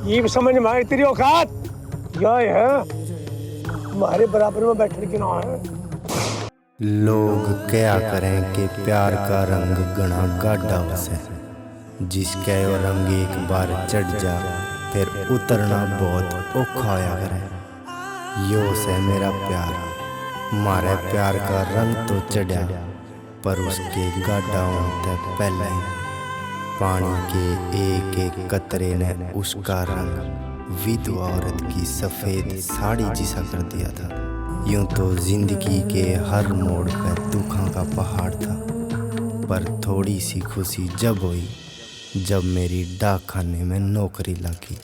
ये भी समझ में आई तेरी औकात। यह है तुम्हारे बराबर में बैठने की ना है। लोग क्या करें कि प्यार का रंग घना गाढ़ा उसे, जिसके वो रंग एक बार चढ़ जा फिर उतरना बहुत औखा होया करे। यो से मेरा प्यार, मारे प्यार का रंग तो चढ़ा, पर उसके गाढ़ा होने पहले पानी के एक एक कतरे ने उसका रंग विधवा औरत की सफेद साड़ी जिसा कर दिया था। यूं तो जिंदगी के हर मोड़ पर दुखों का पहाड़ था, पर थोड़ी सी खुशी जब हुई जब मेरी डाक खाने में नौकरी लगी।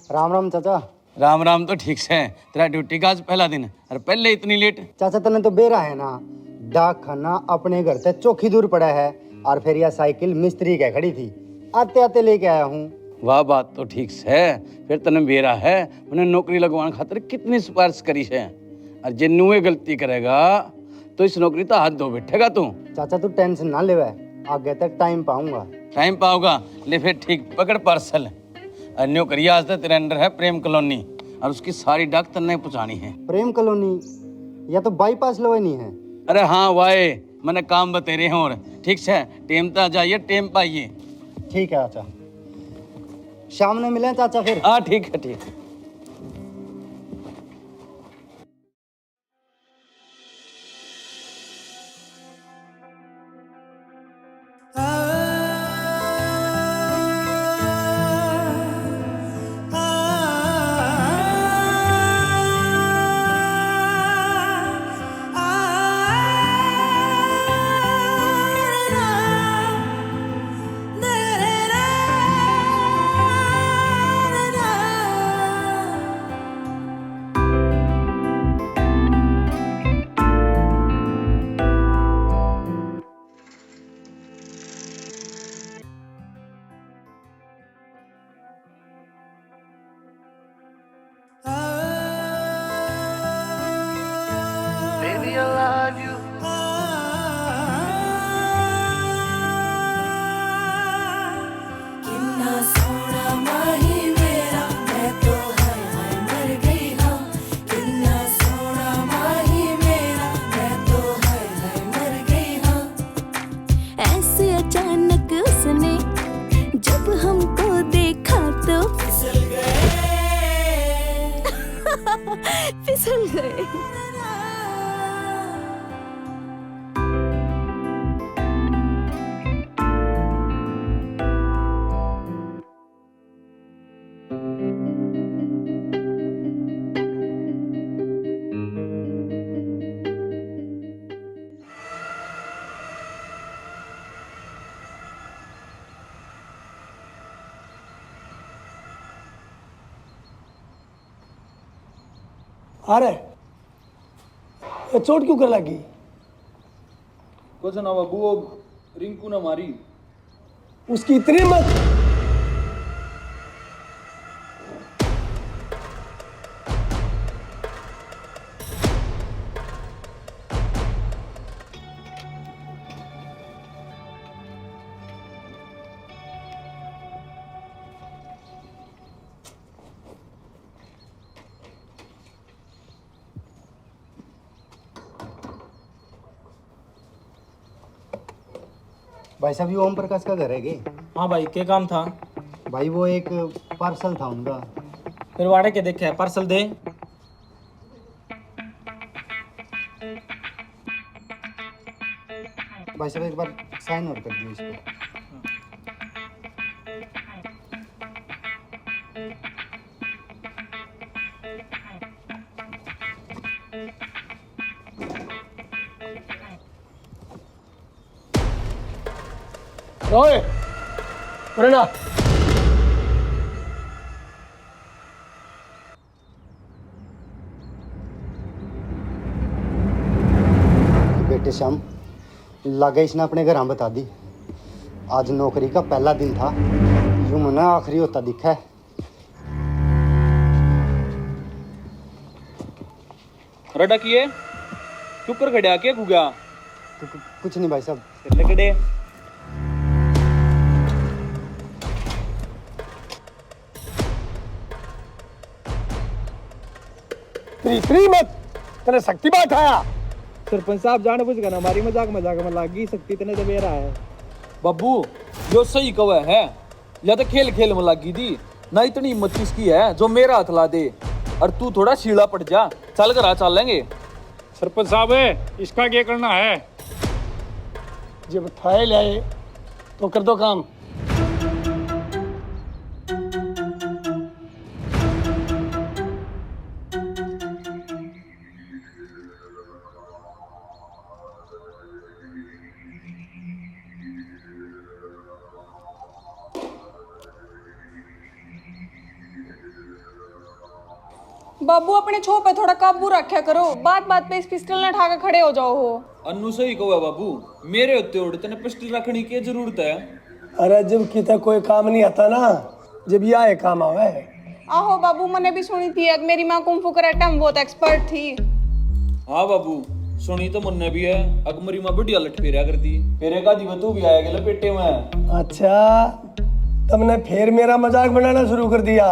राम राम चाचा। राम राम तो ठीक से। तेरा ड्यूटी का आज पहला दिन और पहले इतनी लेट। चाचा तने तो बेरा है ना, डाक खाना अपने घर से चौखी दूर पड़ा है और फिर यह साइकिल मिस्त्री के खड़ी थी, आते आते लेके आया हूँ। वाह बात तो ठीक से। फिर तने बेरा है, उन्हें नौकरी लगवाने खातिर कितनी सिफारिश करी है, और जे नुए गलती करेगा तो इस नौकरी तो हाथ धो बैठेगा तू। चाचा तू टेंशन ना लेवे, आगे तक टाइम पाऊंगा। टाइम पाओगा? ले फिर ठीक पकड़ पार्सल। और नौकरी आज तक तेरे अंडर है प्रेम कॉलोनी, और उसकी सारी डाक तन्ने पहुंचानी है। प्रेम कॉलोनी या तो बाईपास लवनी है। अरे हाँ वाए, मैंने काम बतेरे हैं। और ठीक से टेम तो आ जाइए, टेम पाइए। ठीक है चाचा, शाम में मिले चाचा फिर। हाँ ठीक है ठीक है। Baby, I love you. किन्ना सोना माही मेरा, मैं तो हाय हाय मर गई हाँ। किन्ना सोना माही मेरा, मैं तो हाय हाय मर गई हाँ। ऐसे अचानक उसने जब हमको देखा तो फिसल गए फिसल गए। अरे ये चोट क्यों कर लगी? कुछ ना बाबू, वो रिंकू ने मारी। उसकी इतनी मत। भाई साहब ये ओम प्रकाश का घर है क्या? हाँ भाई, क्या काम था? भाई वो एक पार्सल था उनका। फिर वाड़े के देखे पार्सल दे। भाई साहब एक बार साइन और कर दियो इस पे। ओए प्रेरणा, बेटे श्याम, लागे इसने अपने घर हम बता दी। आज नौकरी का पहला दिन था, यूं मन आखिरी होता दिखा है। रडा किए क्यों कर खड़े आके गुगा कुछ नहीं भाई साहब। लगड़े इतनी मत तेरे शक्ति बात आया। सरपंच साहब जान बुझ कर हमारी मजाक मजाक में लागी सकती तेने जब रहा है। बाबू जो सही कवे है, या तो खेल खेल में लगी थी ना, इतनी हिम्मत किसकी है जो मेरा हाथ ला दे। और तू थोड़ा सीढ़ा पड़ जा, चल कर चल लेंगे। सरपंच साहब इसका क्या करना है? जब फाइल आए तो कर दो काम। बाबू अपने छो पे थोड़ा काबू रखा करो, बात बात पे इस पिस्टल न उठा के खड़े हो जाओ हो। अन्नू सही कहो बाबू, मेरे होते उड़ तेने पिस्टल रखने की जरूरत है। अरे जब किता कोई काम नहीं आता ना, जब यह काम आवे। आहो बाबू, मैंने भी सुनी थी अग मेरी माँ कुंफू कराटे में बहुत एक्सपर्ट थी। हाँ बाबू सुनी तो मुन्ने भी है, अगमरी माँ बढ़िया लट फेरा करती। फेरे का दी तू भी आएगा लपेटे में। अच्छा तुमने फिर मेरा मजाक बनाना शुरू कर दिया।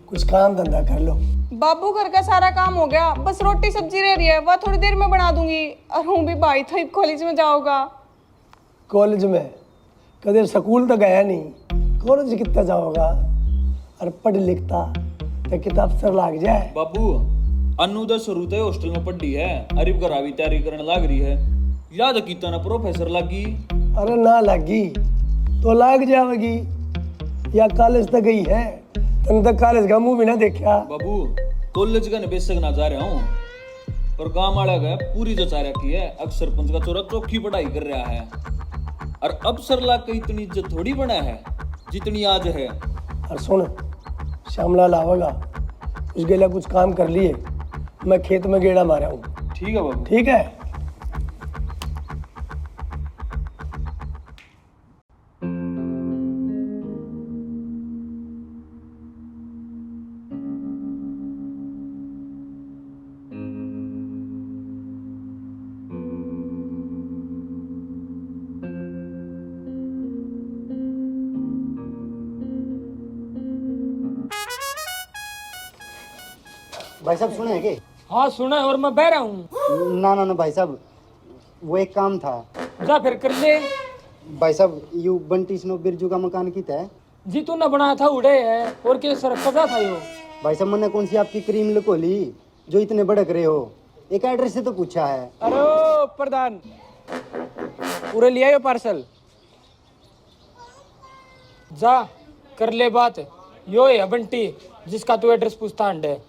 कुछ काम धंधा कर लो। बाबू घर का सारा काम हो गया, बस रोटी सब्जी रह रही है, वह थोड़ी देर में बना दूंगी। और हूँ भी भाई तो कॉलेज में जाओगा। कॉलेज में कदे स्कूल तो गया नहीं, कॉलेज कितना जाओगा? और पढ़ लिखता तो किताब अफसर लाग जाए। बाबू अन्नू तो शुरू से हॉस्टल में पढ़ी है, अरिब घर भी तैयारी करने लग रही है। याद कीता ना प्रोफेसर लागी। अरे ना लगी तो लाग जाएगी, या कॉलेज तक गई है, तुम तक कॉलेज का मुंह भी ना देखा। बाबू कॉलेज का बेशक ना जा रहा हूँ, पर गांव वाला का पूरी जचा रखी है। अब सरपंच का चोरा चौकी पढ़ाई कर रहा है, और अब सरला का इतनी इज्जत थोड़ी बना है जितनी आज है। और सुन, श्यामलाल आवेगा, उसके लिए कुछ काम कर लिए, मैं खेत में गेड़ा मारा हूँ। ठीक है बाबू। ठीक है। भाई साहब सुने के? हाँ सुना है और मैं बह रहा हूँ। ना ना ना भाई साहब, वो एक काम था। जा फिर कर ले। भाई साहब यू बंटी स्नो बिरजू का मकान कितना है? जी तूने बनाया था उड़े है, और क्या सर कजा था यो। भाई साहब मैंने कौन सी आपकी क्रीम लको ली जो इतने भड़क रहे हो? एक एड्रेस से तो पूछा है। अरे ओ प्रधान, पूरे लिया यो पार्सल। जा कर ले बात, यो है बंटी जिसका तू एड्रेस पूछता अंडे।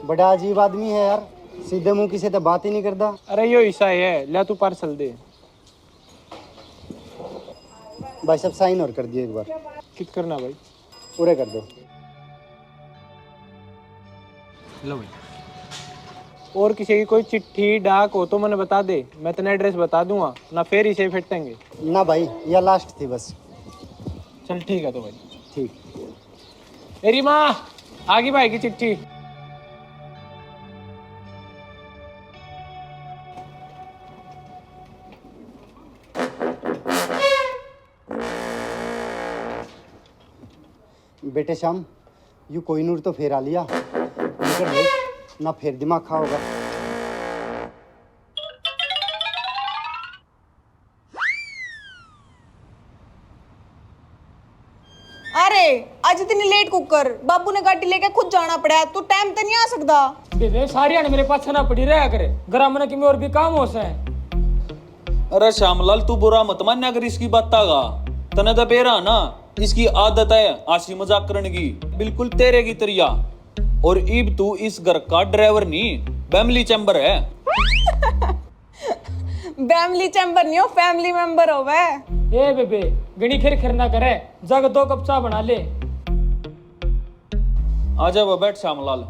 बड़ा अजीब आदमी है यार, सीधे मुंह किसी से बात ही नहीं करता। अरे यो ईसा है, ले तू पार्सल दे। भाई साहब साइन और कर दिए एक बार। कित करना भाई? पूरे कर दो। लो भाई। और किसी की कोई चिट्ठी डाक हो तो मैंने बता दे, मैं तेरा एड्रेस बता दूंगा ना, फिर इसे फेंटेंगे। ना भाई यह लास्ट थी बस। चल ठीक है तो भाई। ठीक। मेरी माँ आगे भाई की चिट्ठी। बेटे श्याम, यू कोहिनूर तो फेर आ लिया, निकल भाई, ना फिर दिमाग खा होगा। अरे आज इतनी लेट कुकर, बाबू ने गाड़ी लेके खुद जाना पड़ा, तू टाइम पे नहीं आ सकता। बेबे सारी मेरे पास ना पड़ी रहा करे, ग्राम की में और भी काम हो से। अरे श्यामलाल तू बुरा मत मान्या कर इसकी बात तागा, तने तो बेरा ना इसकी आदत है आशी मजाक करने की, बिल्कुल तेरे की तरिया। और इब तू इस घर का ड्राइवर नहीं, फैमिली चैम्बर है। फैमिली चैम्बर नहीं हो, फैमिली मेंबर हो वे। ए बेबे गणी खिर खिर ना करे, जग 2 कप चाय बना ले। आजा बैठ श्यामलाल।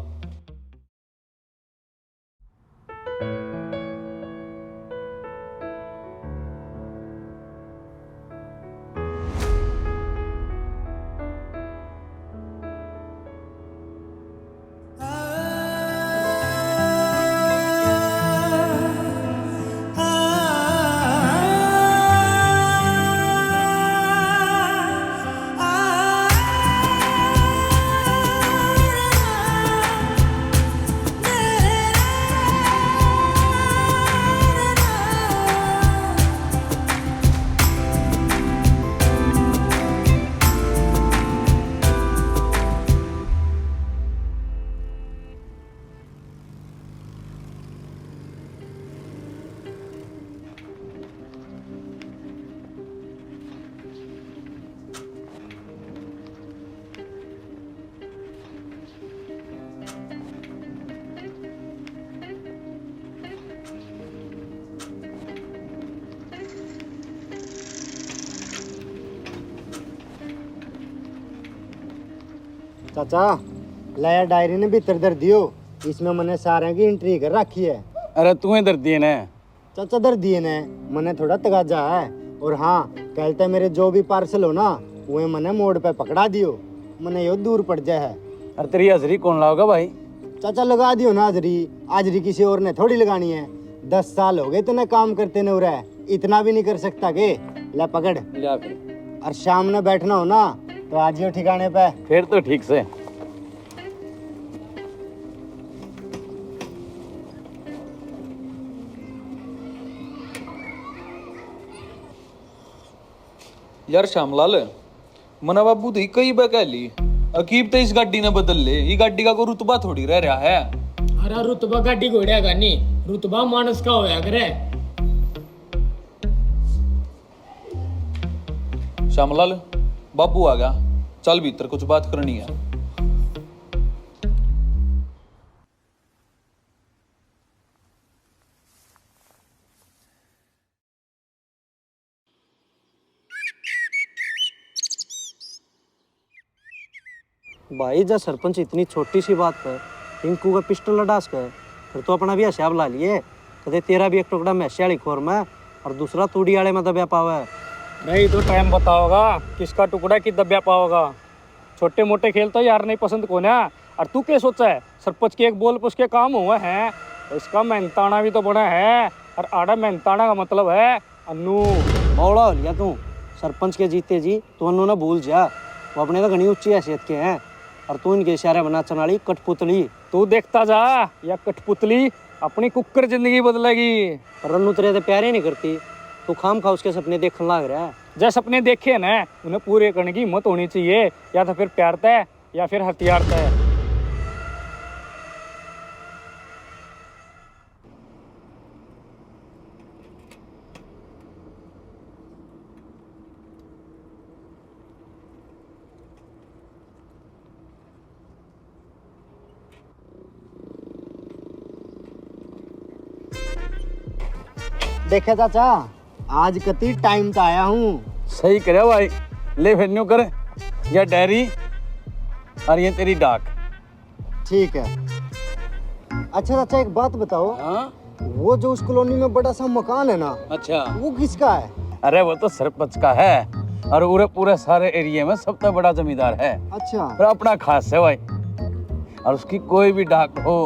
चाचा लाया डायरी ने भीतर दर दियो, इसमें मैंने सारे की एंट्री कर रखी है। अरे तुम्हें दर्दी है ना? चाचा दर दिए ने मैंने थोड़ा तगाजा है। और हाँ कहते मेरे जो भी पार्सल हो ना वो मैंने मोड़ पे पकड़ा दियो, मैंने यो दूर पड़ जाए है। अरे तेरी हाजिरी कौन लाओगा भाई? चाचा लगा दियो ना हाजरी, हाजरी किसी और ने थोड़ी लगानी है। 10 साल हो गए तूने काम करते न रहा, इतना भी नहीं कर सकता के? ले पकड़ ले फिर। और शाम में बैठना हो ना तो आज यो ठिकाने पे। फिर तो ठीक से। यार श्यामलाल, मना बाबू तो कई बार कह ली अकीब तो इस गाड़ी ने बदल ले, ये गाड़ी का कोई रुतबा थोड़ी रह रहा है। अरे रुतबा गाड़ी घोड़िया का नहीं, रुतबा मानस का होया करे। श्यामलाल बाबू आ गया, चल भीतर कुछ बात करनी है। भाई जब सरपंच इतनी छोटी सी बात पर टिंकू का पिस्टल लडास कर, फिर तो अपना भी हिसाब ला लिए। कदे तेरा भी एक टुकड़ा मैसियाली खोर में और दूसरा तूड़ी वाले में दबा पावे। नहीं तो टाइम बताओगा किसका टुकड़ा की दबिया पाओगा। छोटे मोटे खेल तो यार नहीं पसंद को ना। और तू क्या सोचा है सरपंच के एक बोल पर उसके काम हुआ है? उसका मेहनताना भी तो बड़ा है, और आड़ा मेहनताना का मतलब है अन्नू। बौड़ा हो लिया तू सरपंच के जीते जी, तो अन्नू ना भूल जा, वो अपने तो घनी ऊंची हैसियत के हैं और तू इनके इशारे बना चनाली कठपुतली। तू देखता जा या कठपुतली अपनी कुकर जिंदगी बदलेगी। पर अन्नू तेरे तो प्यार ही नहीं करती, तू खाम खा उसके सपने देखने लग रहा है। जैसे सपने देखे ना उन्हें पूरे करने की हिम्मत होनी चाहिए, या तो फिर प्यार तय या फिर हथियार तय। देखे चाचा आज कति टाइम तो आया हूँ। सही करे भाई। ले फिर न्यू कर, ये डायरी और ये तेरी डाक। ठीक है। अच्छा चाचा एक बात बताओ, हाँ? वो जो उस कॉलोनी में बड़ा सा मकान है ना, अच्छा वो किसका है? अरे वो तो सरपंच का है, और पूरे पूरे सारे एरिया में सबसे बड़ा जमींदार है। अच्छा और अपना खास है भाई। और उसकी कोई भी डाक हो,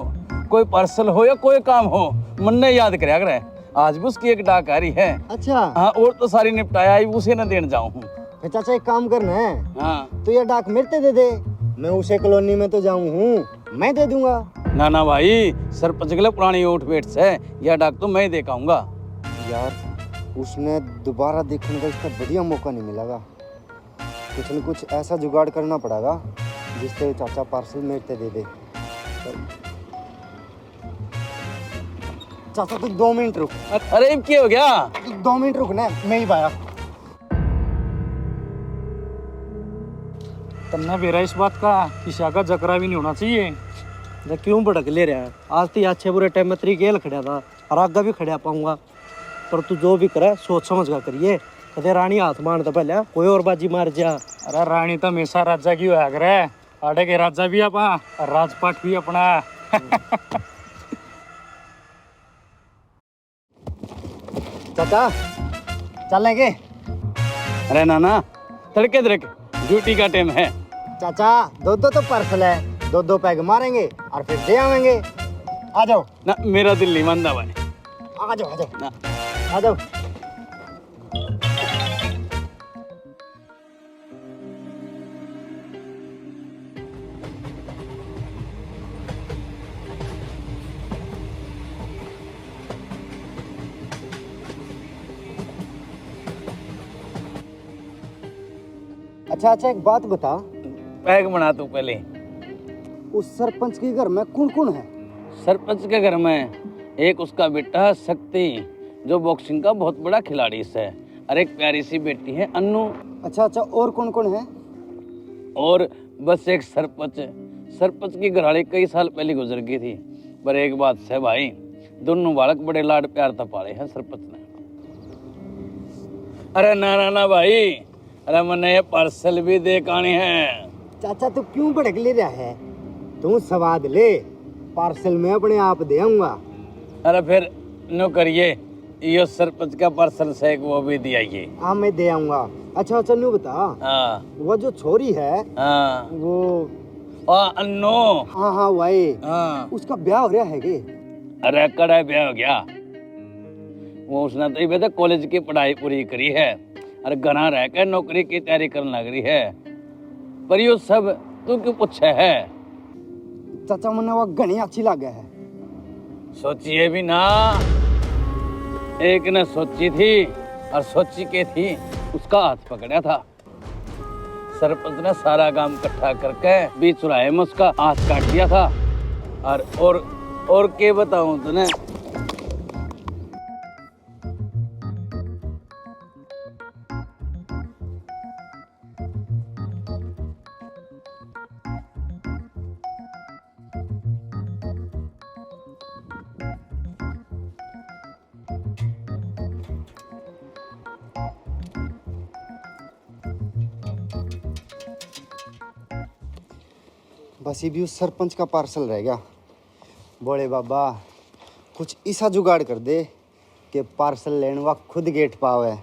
कोई पार्सल हो या कोई काम हो, मन ने याद कराया करे। आज भी उसकी एक डाक आ रही है। अच्छा हाँ, और तो सारी निपटाया ही उसे न देने जाऊँ। फिर चाचा एक काम करना है, हाँ तो ये डाक मेरे दे दे, मैं उसे कॉलोनी में तो जाऊँ हूँ, मैं दे दूंगा। ना ना भाई, सरपंच के लिए पुरानी ओठ वेट से यह डाक तो मैं दे आऊंगा। यार उसने दोबारा देखने का इसका बढ़िया मौका नहीं मिलेगा, कुछ न कुछ ऐसा जुगाड़ करना पड़ेगा जिससे चाचा पार्सल मेरे दे दे। चाचा तू 2 मिनट रुक। अरे अब क्या हो गया? तू 2 मिनट रुक ना, मैं ही पाया। तन्ना बेरा इस बात का किसी का जकरा भी नहीं होना चाहिए। तो क्यों भड़क ले रहा है? आज तो अच्छे बुरे टाइम में तेरी गेल खड़ा था और आगे भी खड़ा पाऊंगा, पर तू जो भी करे सोच समझ कर करिए। कदे रानी हाथ मार तो पहले कोई और बाजी मार जा। अरे रानी तो हमेशा राजा की होया करे, आड़े के राजा भी अपना और राजपाट भी अपना। चाचा चलेंगे? अरे नाना, तड़के तड़के ड्यूटी का टाइम है। चाचा 2-2 तो पार्सल है, 2-2 पैग मारेंगे और फिर दे आवेंगे। आ जाओ ना, मेरा दिल नहीं मानता भाई। आ जाओ आ जाओ ना। आ जाओ। अच्छा अच्छा एक बात बता, पैग बना तू पहले। उस सरपंच के घर में कौन कौन है? सरपंच के घर में एक उसका बेटा शक्ति, जो बॉक्सिंग का बहुत बड़ा खिलाड़ी है, और एक प्यारी सी बेटी है अन्नू। अच्छा अच्छा और कौन कौन है? और बस एक सरपंच। सरपंच की घरवाली कई साल पहले गुजर गई थी, पर एक बात है भाई, दोनों बालक बड़े लाड प्यार था पाले हैं सरपंच ने। अरे ना ना ना भाई, अरे मैंने ये पार्सल भी दे आने हैं। चाचा तू क्यों भड़क ले रहा है? तू स्वाद ले, पार्सल में अपने आप दे आऊंगा। अरे फिर नो करिए, यो सरपंच का पार्सल से वो भी दियाइए। हाँ मैं दे आऊंगा। अच्छा अच्छा न्यू बता, हाँ वो जो छोरी है हाँ वो अन्नो। हाँ हाँ वही, हाँ उसका ब्याह हो रहा है कि? अरे कड़ा ब्याह हो गया। वो उसने तो ये कॉलेज की पढ़ाई पूरी करी है और घना रह के नौकरी की तैयारी करने लग रही है। पर यो सब तू क्यों पूछे है? चाचा मुन्ने वो घनी अच्छी लगे है। सोचिए भी ना, एक ने सोची थी और सोची के थी, उसका हाथ पकड़ा था। सरपंच ने सारा काम इकट्ठा करके बीच चुराहे में उसका हाथ काट दिया था। और क्या बताऊं तुने? बस ये भी उस सरपंच का पार्सल रह गया। बोले बाबा कुछ ऐसा जुगाड़ कर दे कि पार्सल लेने वा खुद गेट पावे।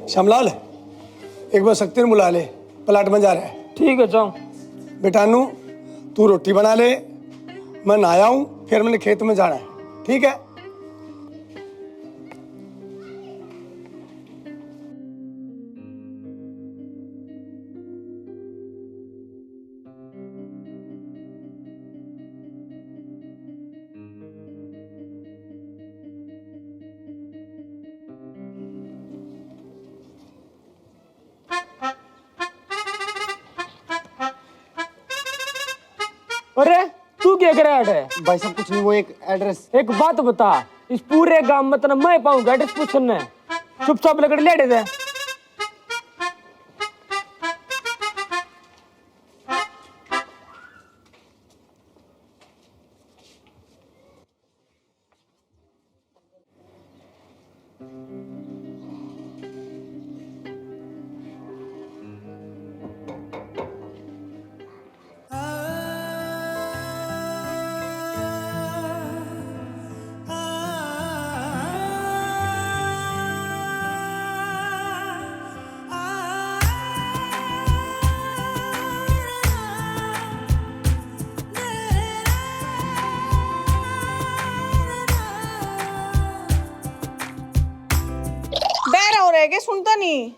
श्यामलाल, एक बार शक्ति ने बुला ले, प्लाट में जा रहा है। ठीक है जाओ। बेटा अनु, तू रोटी बना ले, मैं नहाया हूँ, फिर मैंने खेत में जाना है, ठीक है? अरे तू क्या कर रहा है? भाई साहब कुछ नहीं, वो एक एड्रेस। एक बात बता, इस पूरे गांव में तना मैं पाऊंगा एड्रेस पूछने? चुपचाप लकड़ी ले दे। बहरा हो रहा है सुनता नहीं?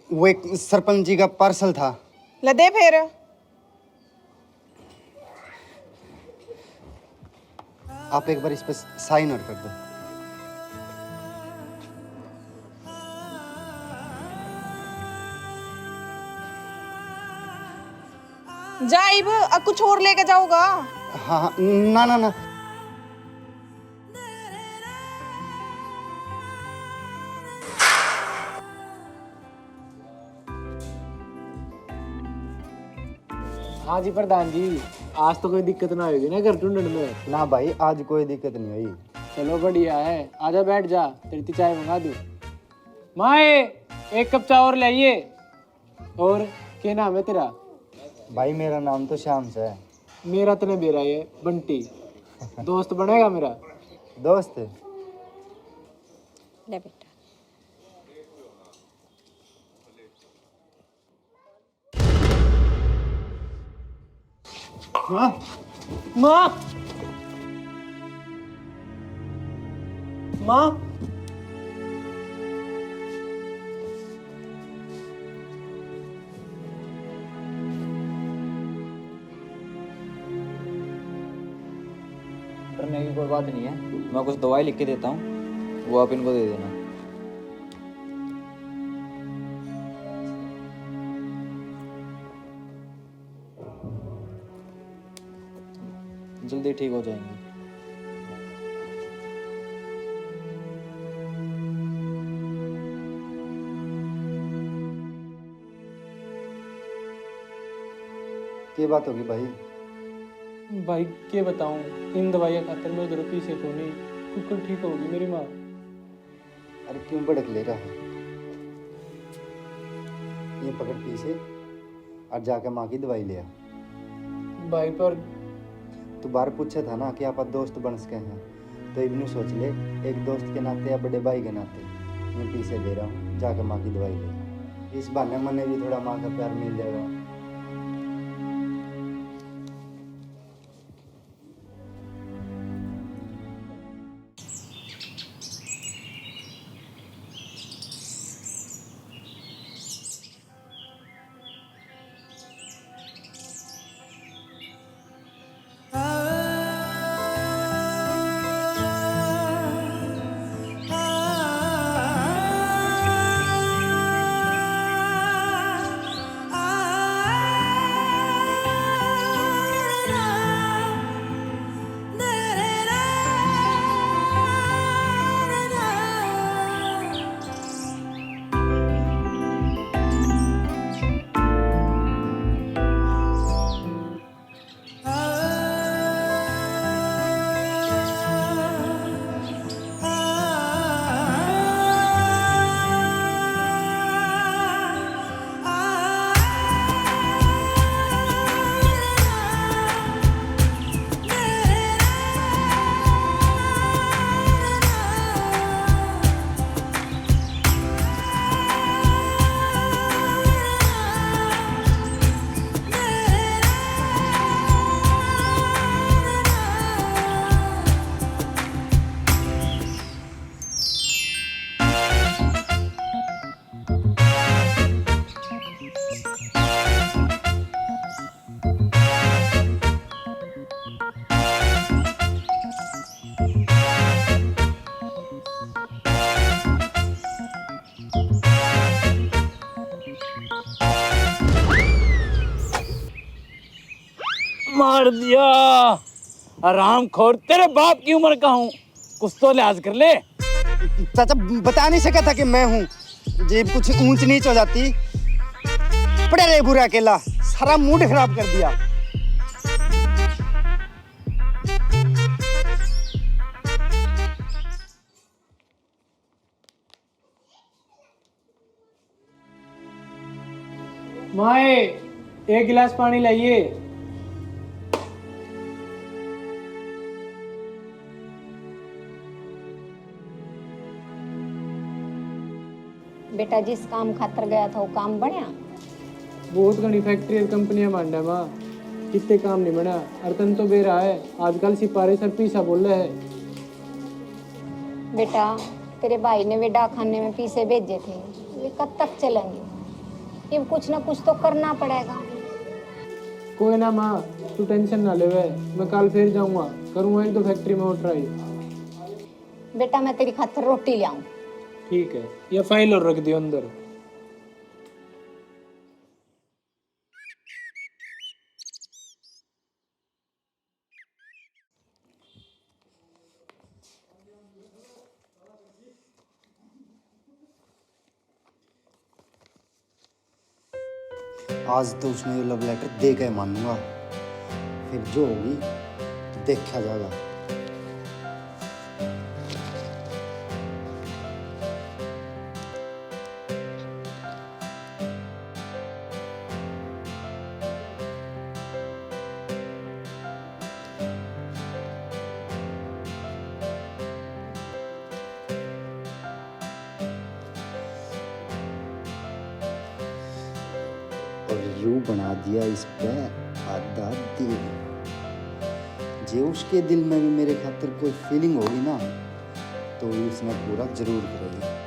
वो एक सरपंच जी का पार्सल था। लदे फिर आप एक बार इस पे साइन और कर दो। जाइब अब कुछ और लेके जाओगा? हाँ हाँ ना ना ना। हाँ जी प्रधान जी, आज तो कोई दिक्कत ना होगी ना घर ढूंढने में? ना भाई आज कोई दिक्कत नहीं हुई। चलो बढ़िया है, आजा बैठ जा, तेरी चाय मंगा दूं। माए एक कप चाय और लाइए। और क्या नाम है तेरा? भाई मेरा नाम तो श्याम से है। मेरा तने बेरा है बंटी। दोस्त बनेगा मेरा? दोस्त ले बेटा। माँ माँ माँ डरने की कोई बात नहीं है, मैं कुछ दवाई लिख के देता हूँ, वो आप इनको दे देना। जल्दी ठीक हो जाएंगे। क्या बात होगी भाई? भाई क्या बताऊं, इन दवाइयाँ खातर मैं उधर पीछे को नहीं, कुकर ठीक होगी मेरी माँ। अरे क्यों भड़क ले रहा है? ये पकड़ पीछे और जाके माँ की दवाई ले आ। भाई पर तू बाहर पूछा था ना कि आप दोस्त बन सके हैं, तो इबनू सोच ले, एक दोस्त के नाते या बड़े भाई के नाते मैं पीछे दे रहा हूँ, जाके माँ की दवाई ले। इस बहाने मने भी थोड़ा माँ का प्यार मिल जाएगा। मार दिया। आराम खोर, तेरे बाप की उम्र का हूँ, कुछ तो लिहाज कर ले। चाचा बता नहीं सका था कि मैं हूँ, जेब कुछ ऊंच नीच हो जाती। पड़े रहे बुरा अकेला, सारा मूड खराब कर दिया। माए, एक गिलास पानी लाइए। बेटा जिस काम खातर गया था वो काम बनया? बहुत घनी फैक्ट्री और कंपनियां मांडा माँ, कितने काम नहीं बना। अर्थन तो बेरा है, आजकल सिपाही सर पीसा बोल रहे है। बेटा तेरे भाई ने वे डाकखाने में पीसे भेजे थे, वे कब तक चलेंगे? ये कुछ ना कुछ तो करना पड़ेगा। कोई ना माँ, तू टेंशन ना ले, मैं कल फिर जाऊंगा, करूंगा एक दो फैक्ट्री में और ट्राई। बेटा मैं तेरी खातर रोटी ले आऊं? ठीक है, ये फाइल और रख दियो अंदर। आज तो उसने ये लव लेटर दे के मानूंगा, फिर जो होगी देखा जाएगा। और यूं बना दिया इस पे आधा दिल। जे उसके दिल में भी मेरे खातिर कोई फीलिंग होगी ना, तो उसने पूरा जरूर करेगी।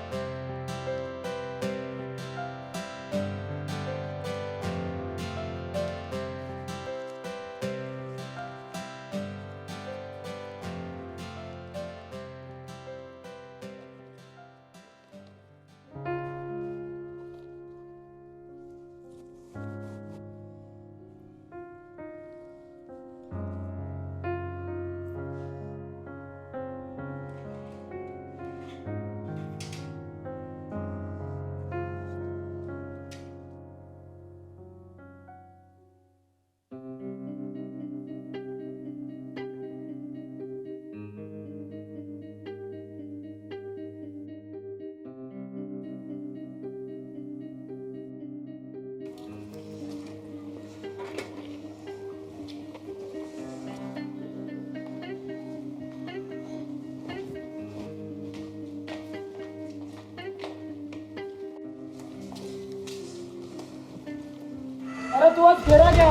अरे तू आज फेरा क्या?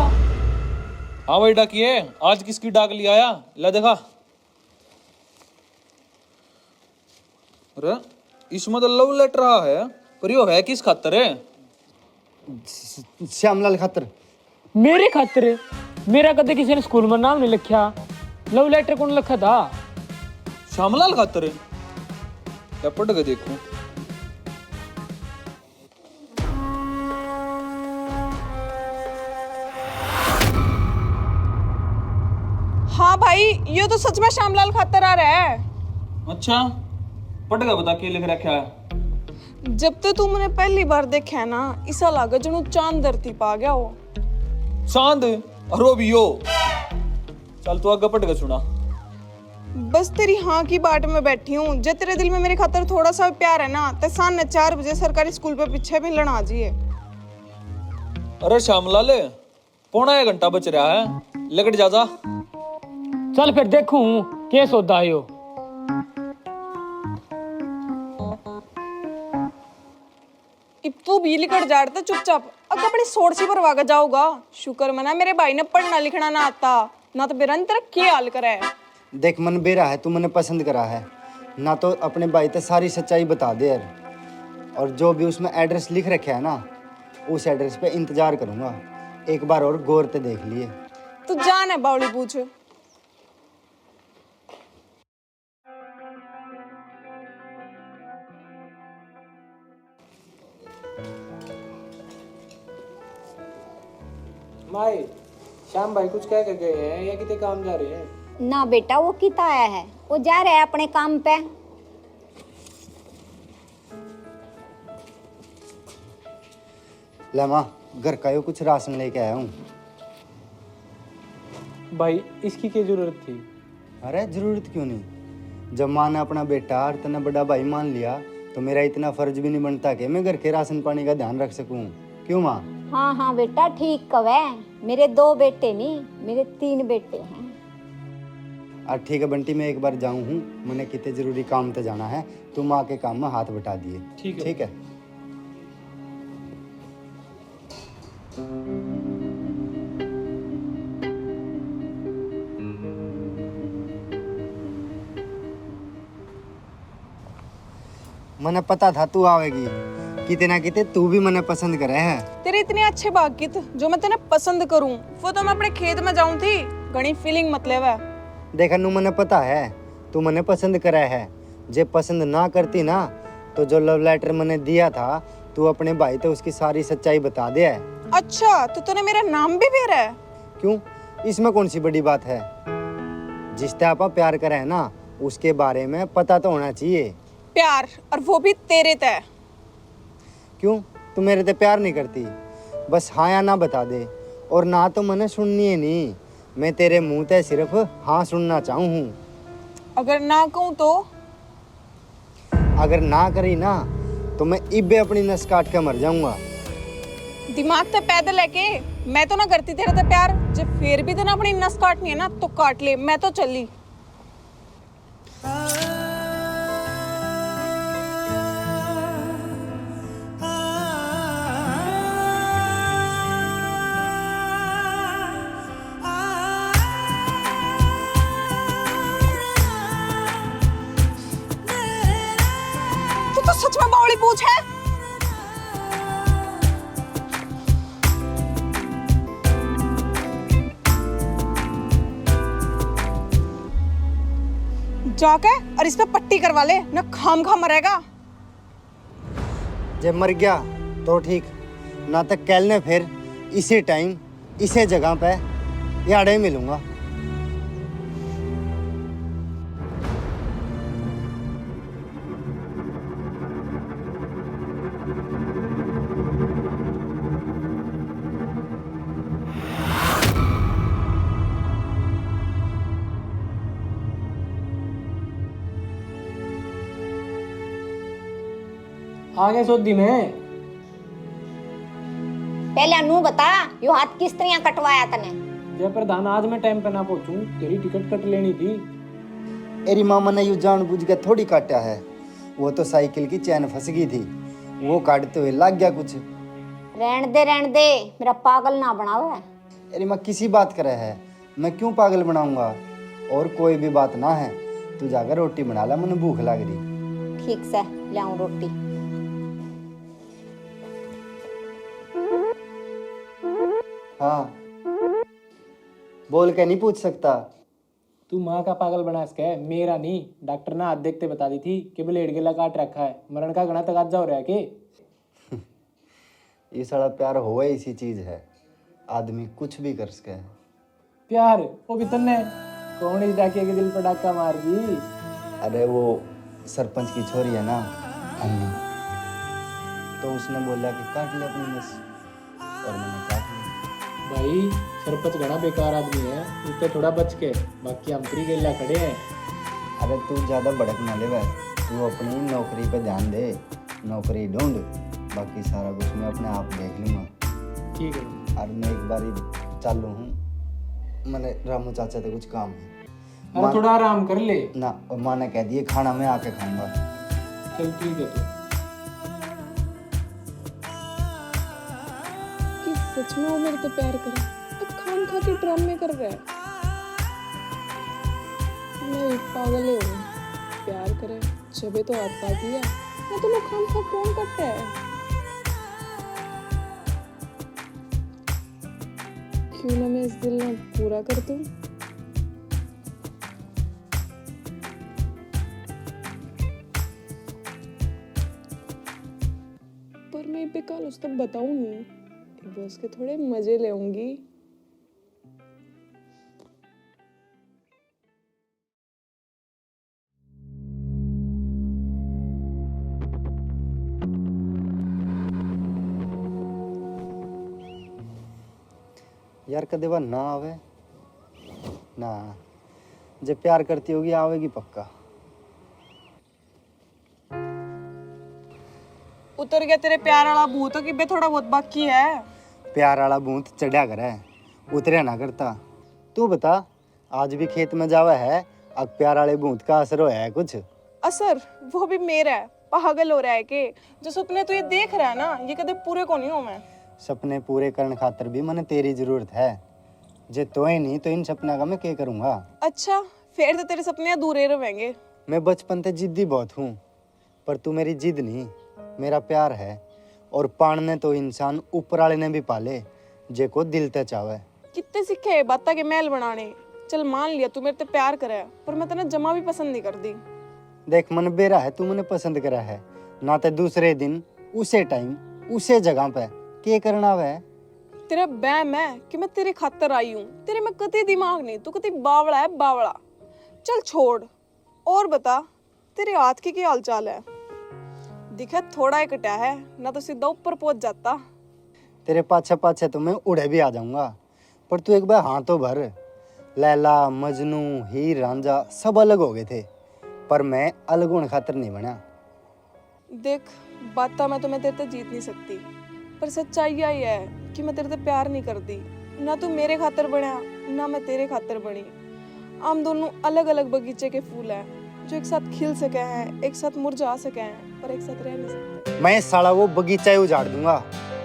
हाँ भाई डाकिए, आज किसकी डाक लिया आया? ला देखा। अरे इसमें तो लव लेटर रहा है, पर यो है किस खातर है? श्यामलाल खातर। मेरे खातिर? मेरा कदे किसी ने स्कूल में नाम नहीं लिखा। लव लेटर कौन लिखा था? श्यामलाल खातर है? क्या पढ़ के देखूं। हाँ भाई, ये तो सच में श्यामलाल खातर आ रहा है। अच्छा, पढ़ के बता क्या लिख रखा है। जब तो तू मैंने पहली बार देखा है ना, ऐसा लगा जनू चांद धरती पा गया हो। चांद और वो भी यो। चल तू आगे पढ़ के सुना। बस तेरी हाँ की बाट में बैठी हूँ। जे तेरे दिल में मेरे खातर थोड़ा सा भी प्यार है ना, तो सामने 4 बजे सरकारी स्कूल पे पीछे भी लड़ा जिए। अरे श्यामलाल, 1.25 घंटा बच रहा है, लेकर जा। चल फिर देखूं क्या सौदा है यो। तू बिजली कट जाड़ता चुपचाप, अब अपनी सोच सी परवा के जाऊगा। शुक्र मना मेरे भाई ने पढ़ना लिखना ना आता, ना तो बेरन तेरा क्या हाल करे। देख मन बेरा है, तू मैंने पसंद करा है ना, तो अपने भाई ते सारी सच्चाई बता दे यार। और जो भी उसमें एड्रेस लिख रखे है ना, उस एड्रेस पे इंतजार करूंगा। एक बार और गौर से देख लिए। तू जान है बावली पूछ। माई, श्याम भाई कुछ कह के गए हैं या कितने काम जा रहे हैं? ना बेटा, वो किता आया है, वो जा रहा है अपने काम पे। ले माँ, घर का यो कुछ राशन लेके आया हूँ। भाई इसकी क्या जरूरत थी? अरे जरूरत क्यों नहीं, जब माँ ने अपना बेटा और तना बड़ा भाई मान लिया, तो मेरा इतना फर्ज भी नहीं बनता कि मैं घर के राशन पानी का ध्यान रख सकूं। क्यों माँ? हाँ हाँ बेटा, ठीक कवे। मेरे 2 बेटे नहीं, मेरे 3 बेटे हैं। ठीक है बंटी, मैं एक बार जाऊँ हूँ, मैंने कितने जरूरी काम पे जाना है। तुम माँ के काम में हाथ बटा दिए। ठीक है। मैंने पता था तू आवेगी, किते ना किते तू भी मैंने पसंद करे है। तेरे इतने अच्छे भाग्यत जो मैं तेने पसंद करूं, वो तो मैं अपने खेत में जाऊं थी। घनी फीलिंग मतलब है। देखा नू, मैंने पता है तू मैंने पसंद करा है। जे पसंद ना करती ना, तो जो लव लेटर मैंने दिया था, तू अपने भाई तो उसकी सारी सच्चाई बता दे है। अच्छा, तो तूने मेरा नाम भी फेरा है? क्यों, इसमें कौन सी बड़ी बात है। जिससे आप प्यार करे है ना, उसके बारे में पता तो होना चाहिए। प्यार, और वो भी तेरे तय। क्यों, तू मेरे ते प्यार नहीं करती? बस हाँ या ना बता दे, और ना तो मैंने सुननी है नहीं। मैं तेरे मुंह ते सिर्फ हाँ सुनना चाहूँ हूँ। अगर ना कहूँ तो? अगर ना करी ना, तो मैं इब्बे अपनी नस काट के मर जाऊंगा। दिमाग ते पैदल है के? मैं तो ना करती तेरे ते प्यार। जब फिर भी तेना अपनी नस काटनी है ना, तो काट ले, मैं तो चली। तो सच में बावली पूछ है। जाके और इस पे पट्टी करवा ले, ना खाम खा मरेगा। जब मर गया तो ठीक, ना तो कल ने फिर इसी टाइम इसी जगह पे याड़े मिलूंगा। आगे सोदी में पहले अनु बता, यो हाथ किस तरह कटवाया तने? जय प्रधान, आज मैं टाइम पे ना पहुंचूं, तेरी टिकट कट लेनी थी। मेरी मामा ने यू जानबूझ के थोड़ी काटा है, वो तो साइकिल की चैन फंस गई थी, वो काटते हुए लग गया कुछ। रहन दे, मेरा पागल ना बनावे। अरे मैं किसी बात करे है, मैं क्यों पागल बनाऊंगा? और कोई भी बात ना है, तू जाकर रोटी बना ला, मुझे भूख लग रही। ठीक से लाऊं रोटी। हाँ, बोल के नहीं पूछ सकता। तू माँ का पागल बना सके, मेरा नहीं। डॉक्टर ने हाथ देखते बता दी थी कि ब्लेड गला काट रखा है, मरण का घना तगाजा हो रहा है के। ये सारा प्यार हो इसी चीज है, आदमी कुछ भी कर सके है। प्यार वो भी तन्ने कौन इस डाकिया के दिल पर डाका मार दी? अरे वो सरपंच की छोरी है ना, अन्नी, तो उसने बोला कि काट ले अपनी नस, और मैंने काट ली। भाई सरपंच घना बेकार आदमी है, उससे थोड़ा बच के, बाकी हम फ्री गेला खड़े हैं। अरे तू ज्यादा भड़क ना ले भाई, तू अपनी नौकरी पे ध्यान दे, नौकरी ढूंढ, बाकी सारा कुछ मैं अपने आप देख लूंगा। ठीक है। और मैं एक बारी चालू हूँ, मैंने रामू चाचा से कुछ काम है। अरे थोड़ा आराम कर ले ना, और माँ ने कह दिए खाना मैं आके खाऊंगा। चल ठीक है। कि सच में वो मेरे तो प्यार करे, अब खान खा के ड्रामे कर रहा है। मैं एक पागल ही हूँ, प्यार करे जबे तो हाथ काट लिया, मैं तो लोग खान खा कौन करता है? क्यों ना मैं इस दिल में पूरा कर दूं? पर मैं बेकार उस तक बताऊं नहीं, बस के थोड़े मजे लेऊंगी। यार कदे वह ना आवे ना, जब प्यार करती होगी आवेगी पक्का। उतर गया तेरे प्यार वाला भूत कि बे थोड़ा बहुत बाकी है। प्यार वाला भूत चढ़ा करे, उतरे ना करता। तू बता, आज भी खेत में जावा है, अब प्यार वाले भूत का असर होया है कुछ? असर वो भी मेरा है, पागल हो रहा है कि जो सपने तू ये देख रहा है ना, ये कदे पूरे को नहीं हो। मैं सपने पूरे करने खातर भी मैंने तेरी जरूरत है, जे तो ही नहीं तो इन सपना का मैं क्या करूँगा? अच्छा, फिर तो तेरे सपने अधूरे रहेंगे। मैं बचपन से जिद्दी बहुत हूँ, पर तू मेरी जिद नहीं, मेरा प्यार है। और पालने तो इंसान ऊपर वाले ने भी पाले, जे को दिल ते चावे। कितने सीखे है बाता के महल बनाने। चल मान लिया तू मेरे ते प्यार करे, पर मैं तेने जमा भी पसंद नहीं कर दी। देख मन बेरा है, तू मैंने पसंद करा है ना, ते दूसरे दिन उसे टाइम उसे जगह पे क्या करना है? तेरा बैम है कि मैं तेरे खातर आई हूँ, तेरे में कति दिमाग नहीं, तू कति बावड़ा है बावड़ा। चल छोड़, और बता तेरे हाथ की क्या हाल चाल है? दिखा थोड़ा ही कटा है ना, तो सीधा ऊपर पहुंच जाता। तेरे पाछे पाछे तो मैं उड़े भी आ जाऊंगा, पर तू एक बार हाँ तो भर। लैला, मजनू, हीर रांझा सब अलग हो गए थे, पर मैं अलग होने खातर नहीं बना। देख बात मैं तुम्हें तेरे ते जीत नहीं सकती, पर सच्चाई यही है कि मैं तेरे ते प्यार नहीं करती। ना तू मेरे खातर बना, ना मैं तेरे खातर बनी। हम दोनों अलग अलग बगीचे के फूल हैं, जो एक साथ खिल सके हैं, एक साथ मुरझा सके हैं, पर एक साथ रह नहीं सकते। मैं साला वो बगीचा ही उजाड़ दूंगा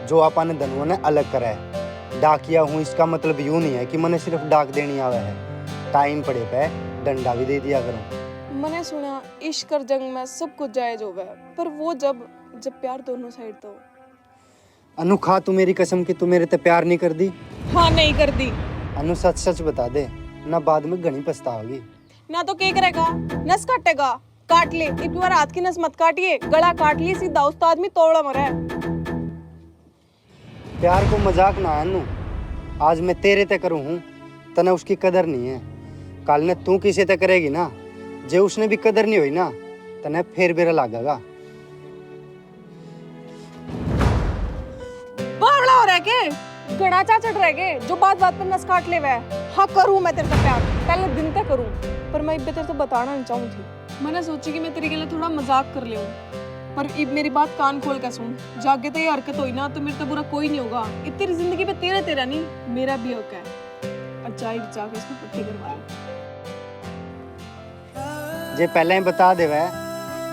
जो अपन धनुओं ने अलग करा है। डाकिया हूँ इसका मतलब यूं नहीं है कि मैंने सिर्फ डाक देनी आवे है, टाइम पड़े पे डंडा भी दे दिया करूँ। मैंने सुना इश्क और जंग में सब कुछ जायज होगा, पर वो जब प्यार दोनों साइड तो। अनु खा तू मेरी कसम कि तू मेरे ते प्यार नहीं कर दी? हाँ नहीं कर दी। अनु सच सच बता दे, ना बाद में घनी पछताओगी। ना तो क्या करेगा, नस काटेगा, काट ले। एक बार हाथ की नस मत काटिए, गला काट लिए सीधा उस आदमी तोड़ा मरा है। प्यार को मजाक ना है अनु, आज मैं तेरे ते करूँ हूँ, तने उसकी कदर नहीं है। कल ने तू किसी ते करेगी ना, जे उसने भी कदर नहीं हुई ना, तने फिर बेरा लागेगा। बावड़ा हो रहा है के गड़ाचा चढ़ रहे के जो बात बात पर नस काट ले वह। हाँ करूँ मैं तेरे से प्यार, पहले दिन तक करूँ, पर मैं इब्बे तेरे से बताना नहीं चाहूँ थी। मैंने सोची कि मैं तेरे के लिए थोड़ा मजाक कर लूँ, पर इब मेरी बात कान खोल कर सुन। जागे तो ये हरकत हुई ना तो मेरे तो बुरा कोई नहीं होगा। इतनी जिंदगी पे तेरा नहीं, मेरा भी हक है। और जाके इसमें पट्टी करवा ले। जे पहले ही बता दे वह,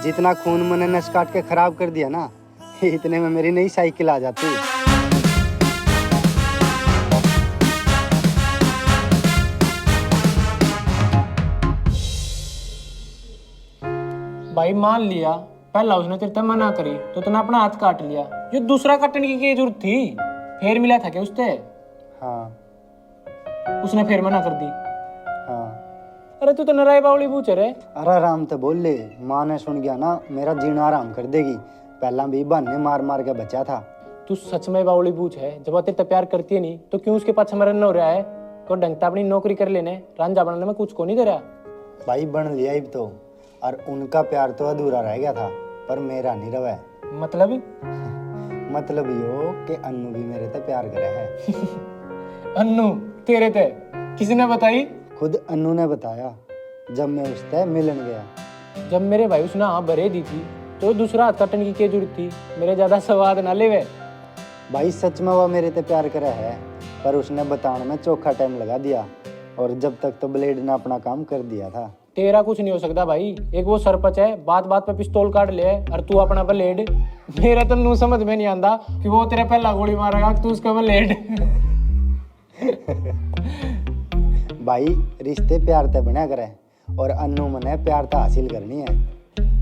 जितना खून मैंने नस काट के खराब कर दिया ना, इतने में मेरी नई साइकिल आ जाती। भाई मान लिया पहला उसने तेरे से मना करी तो तूने अपना हाथ काट लिया, ये दूसरा काटने की क्या जरूरत थी? फिर मिला था क्या उससे? हाँ उसने फिर मना कर दी। हाँ। अरे तू तो नराई बावली पूछ रहे। अरे आराम तो बोल ले, माँ ने सुन गया ना मेरा जीना आराम कर देगी। पहला भी बहाने मार मार के बचा था। तू सच में बावली पूछ है? जब वो तेरे प्यार करती है नहीं तो क्यों उसके पास मरन हो रहा है? तो ढंगता अपनी नौकरी कर लेने, रांझा बनाने में कुछ को नहीं दे रहा। भाई बन लिया अब तो, और उनका प्यार तो अधूरा रह गया था, पर मेरा नहीं रहा है। मतलब यो कि अन्नू भी मेरे से प्यार करे है। अन्नू तेरे ते किसी ने बताई? खुद अन्नू ने बताया जब मैं उससे मिलन गया। जब मेरे भाई उसने हाँ भरे दी थी तो दूसरा हाथ काटने की क्या जरूरत थी? मेरे ज्यादा स्वाद ना लेवे। भाई सच में वो मेरे से प्यार करे है, पर उसने बताने में चोखा टाइम लगा दिया, और जब तक तो ब्लेड ने अपना काम कर दिया था। तेरा कुछ नहीं हो सकता भाई, एक वो सरपंच है बात बात पे पिस्तौल काट ले और तू अपना ब्लेड। मेरा तो नू समझ में नहीं आंदा कि वो तेरे पहला गोली मारेगा तू उसका ब्लेड। भाई रिश्ते प्यार ते बना करे, और अन्नू मने प्यार तो हासिल करनी है।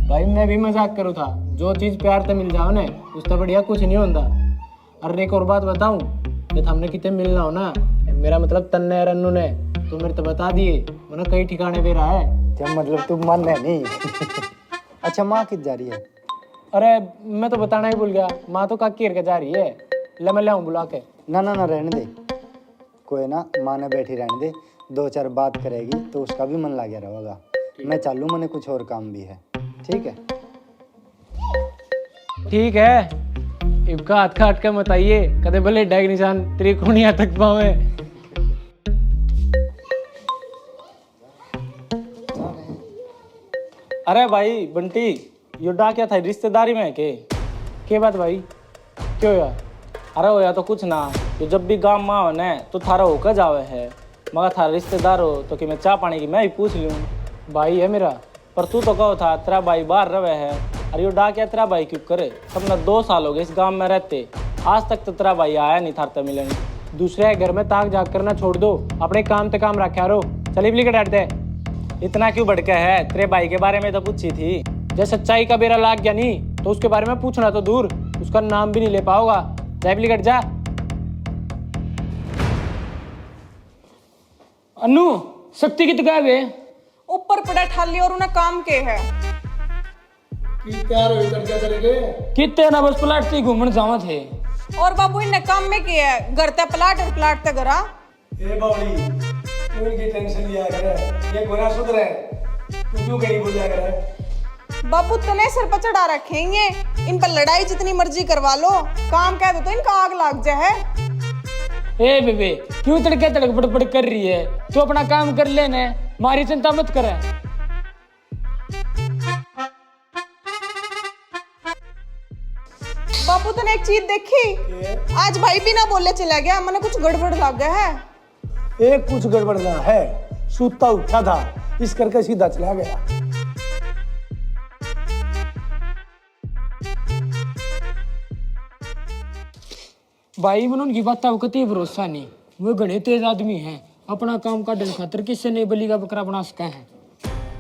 भाई मैं भी मजाक करूँ था, जो चीज प्यार से मिल जाओ ना उससे बढ़िया कुछ नहीं होता। और एक और बात बताऊं, जब हमने कितने मिलना हो ना, मेरा मतलब तन्ने और अन्नू ने तो मेरे तो बता दिए, मैंने कई ठिकाने पे रहा है। क्या मतलब तू मन है नहीं? अच्छा माँ कित जा रही है? अरे मैं तो बताना ही भूल गया, माँ तो काकी के जा रही है। ले मैं लाऊं बुला के? ना ना ना रहने दे, कोई ना, माँ ने बैठी रहने दे, 2-4 बात करेगी तो उसका भी मन लगा रहेगा। मैं चालू, मैंने कुछ और काम भी है। ठीक है? ठीक है। इबका हाथ काट के बताइए कदे भले डैग निशान त्रिकोणिया तक पावे। अरे भाई बंटी, यो डा क्या था रिश्तेदारी में के बात भाई? क्यों यार? अरे हो या तो कुछ ना, ये जब भी गाँव में आओ न तो थारा होकर जावे है, मगर थारा रिश्तेदार हो तो कि मैं चाय पानी की मैं ही पूछ लूँ। भाई है मेरा, पर तू तो कहो था तेरा भाई बाहर रवे है, अरे यो डा क्या तेरा भाई क्यों करे? सबने 2 साल हो गए इस गांव में रहते, आज तक तो तेरा भाई आया नहीं थारते मिलने। दूसरे घर में ताक जाग करना छोड़ दो, अपने काम ते काम रखा रो। चलिए बिल्ली कटाते इतना क्यों भड़के है? तेरे भाई के बारे में तो पूछी थी, जब सच्चाई का बेरा लाग गया नहीं तो उसके बारे में पूछना तो दूर, उसका नाम भी नहीं ले पाओगा। जाए बिल्ली कट जा। अन्नू शक्ति कित गायब है? ऊपर पड़ा ठाली और उन्हें काम के है। कितने ना बस प्लाट से घूमने जावा थे। और बाबू इन्हें काम में किया है, घर ते प्लाट और प्लाट ते घरा। ए बावली, तू इनकी टेंशन लिया कर, ये गोरा सुधर है, तू क्यों कहीं बोल जा कर? बाबू तने सर पर चढ़ा रखेंगे, इन पर लड़ाई जितनी मर्जी करवा लो, काम कह दो तो इनका आग लाग जाए। ए बेबे क्यों तड़के तड़क बड़बड़ कर रही है? तू अपना काम कर लेने, मारी चिंता मत करे। बापू तने एक चीज देखी, आज भाई बिना बोले चला गया, मैंने कुछ गड़बड़ लग गया है। एक कुछ गड़बड़ ना है, सूता उठा था इस करके सीधा चला गया। भाई मन उनकी बात को कती भरोसा नहीं, वो घने तेज आदमी हैं, अपना काम काटने खातर किससे नहीं बली का बकरा बना सका है।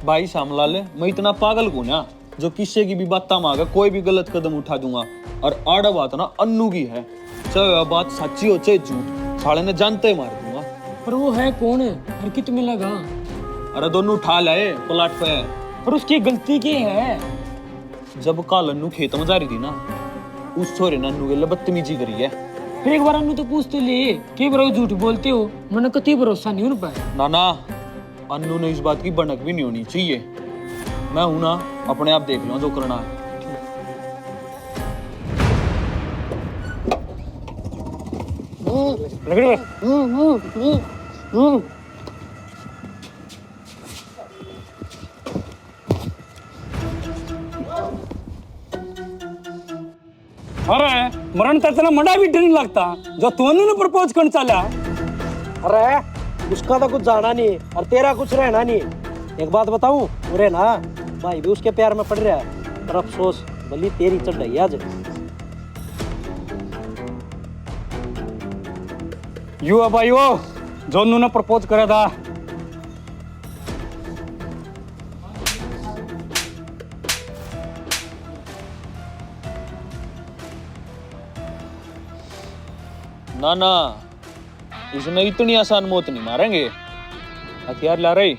भाई श्यामलाल, मैं इतना पागल हूँ ना जो किसी की भी बात मांगे कोई भी गलत कदम उठा दूंगा। और आड़ा बात ना अन्नू की है, चाहे वह बात सच्ची हो चाहे झूठ, साले ने जानते ही मार दूंगा। पर वो है कौन है और कित में लगा? अरे दोनों उठा लाए प्लाट पे। पर उसकी गलती क्या है? जब काल अन्नू खेत में जा रही थी ना, उस छोरे ने अन्नू के लिए बदतमीजी करी है। फिर एक बार अन्नू तो पूछते लिए कि बरो झूठ बोलते हो, मैंने कती भरोसा नहीं उन पर। ना अन्नू ने इस बात की भनक भी नहीं होनी चाहिए। मैं हूं ना, अपने आप देख लो जो करना है। अरे मरण त्याचा मडा भी डर नहीं लगता जो तूने प्रपोज करने चला। अरे उसका तो कुछ जाना नहीं और तेरा कुछ रहना नहीं। एक बात बताऊं, उरे ना भाई भी उसके प्यार में पड़ रहा है, पर अफसोस बली तेरी चढ़ रही आज। यू है भाई वो जो उन्होंने प्रपोज करा था। ना ना, इसमें इतनी आसान मौत नहीं मारेंगे। हथियार ला रही।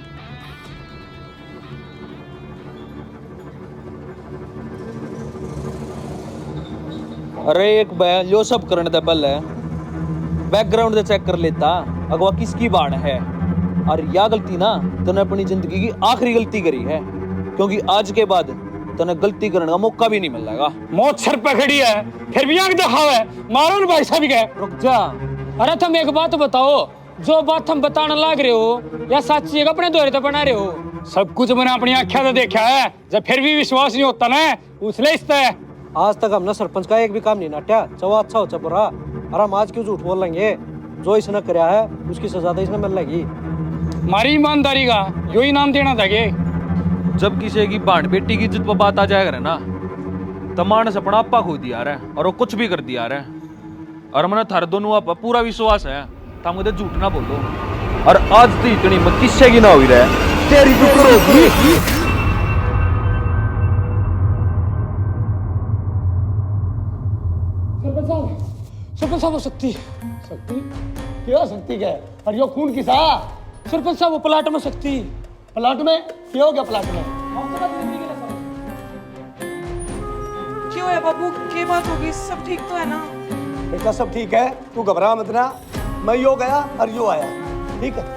अरे एक जो सब करने दे बल है, बैकग्राउंड से चेक कर लेता अगवा किसकी बाढ़ है। और यह गलती ना तने अपनी जिंदगी की आखिरी गलती करी है, क्योंकि आज के बाद तने गलती करने का मौका भी नहीं मिलेगा। मौत सर पे खड़ी है, फिर भी आंख दिखाओ है, मारो ना भाई साहब के। रुक जा। अरे तुम एक बात बताओ, जो बात हम बताने लाग रहे हो या सच्ची है अपने दोहरे तो बना रहे हो? सब कुछ मैंने अपनी आंखों से देखा है, जब फिर भी विश्वास नहीं होता ना उसले इससे। आज तक हमने सरपंच का एक भी काम नहीं नाटा, चाहे अच्छा हो चाहे बुरा। और हम आज क्यों झूठ बोल लेंगे? जो इसने कराया है उसकी सजा तो इसने मिल लेगी। हमारी ईमानदारी का यो ही नाम देना था के। जब किसी की बाण बेटी की इज्जत पर बात आ जाएगा ना, तो मानस अपना आपा खो दिया रहा है और वो कुछ भी कर दिया रहा है। और मैंने थारे दोनों आप पूरा विश्वास है, था मुझे झूठ ना बोलो। और आज तो इतनी मत किस्से की ना हुई रहे, तेरी टुकड़ होगी। सरपंच साहब वो शक्ति क्या शक्ति क्या है? और यो खून किसा? सरपंच साहब वो प्लाट में शक्ति। प्लाट में क्या हो गया? प्लाट में क्यों है बाबू, क्या बात होगी? सब ठीक तो है ना? बेटा सब ठीक है, तू घबरा मत ना। मैं यो गया और यो आया, ठीक है?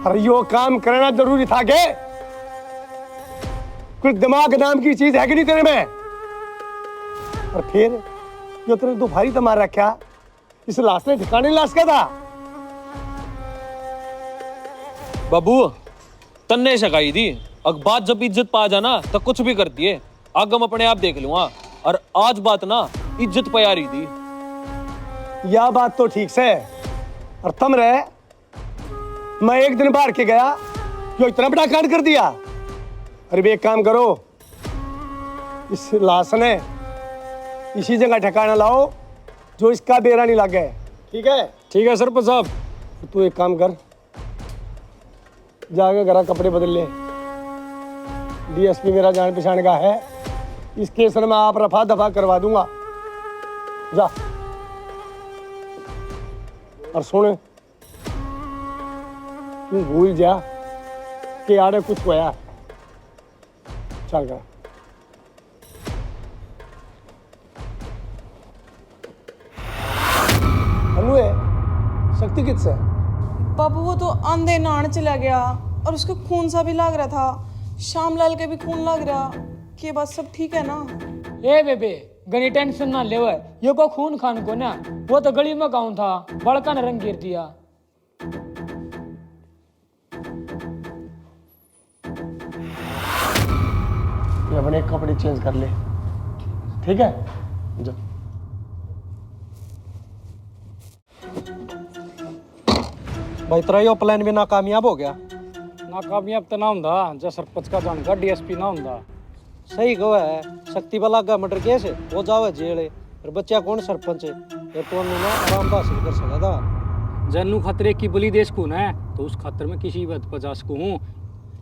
अरे यो काम करना जरूरी था के? कुछ दिमाग नाम की चीज है कि नहीं तेरे में? और फिर यो तेरे दो भारी तो मार रखा, इस लाश ने ठिकाने लाश का था। बाबू तन्ने सगाई दी, अब बात जब इज्जत पा जाना तो कुछ भी कर दिए, आगम अपने आप देख लूंगा। और आज बात ना इज्जत पे आ रही थी। यह बात तो ठीक से, और तुम रहे मैं एक दिन बाहर के गया, जो इतना बड़ा कांड कर दिया। अरे भी एक काम करो, इस लाश ने इसी जगह ठिकाना लाओ जो इसका बेरा नहीं लगे, ठीक है? ठीक है सरपंच साहब। तू एक काम कर, जाके घर कपड़े बदल ले। डीएसपी मेरा जान पहचान का है, इस केस में आप रफा दफा करवा दूंगा। जा। और सुन, तू भूल जा कि आड़े कुछ होया। चल कर। अनुए, शक्ति किससे? बाबू वो तो अंधे नहाने चला गया और उसको खून सा भी लग रहा था, श्यामलाल के भी खून लग रहा। कि बात सब ठीक है ना? ए बेबे गनी टेंशन ना ले, यो को खून खान को ना, वो तो गली में गाँव था, बड़का ने रंग गिर दिया। ये अपने कपड़े चेंज कर ले, ठीक है? जा। भाई तेरा यो प्लान भी नाकामयाब हो गया। नाकामयाब तो ना होंदा जो सरपंच का जानका डीएसपी ना होंदा। सही कहा है, शक्ति वाला का मर्डर केस है, वो जावे जेल है, और बच्चा कौन सरपंच है? ये तो ना आराम हासिल कर सका था। जनू खतरे की बलि देश को है, तो उस खतरे में किसी बात 50 को हूँ।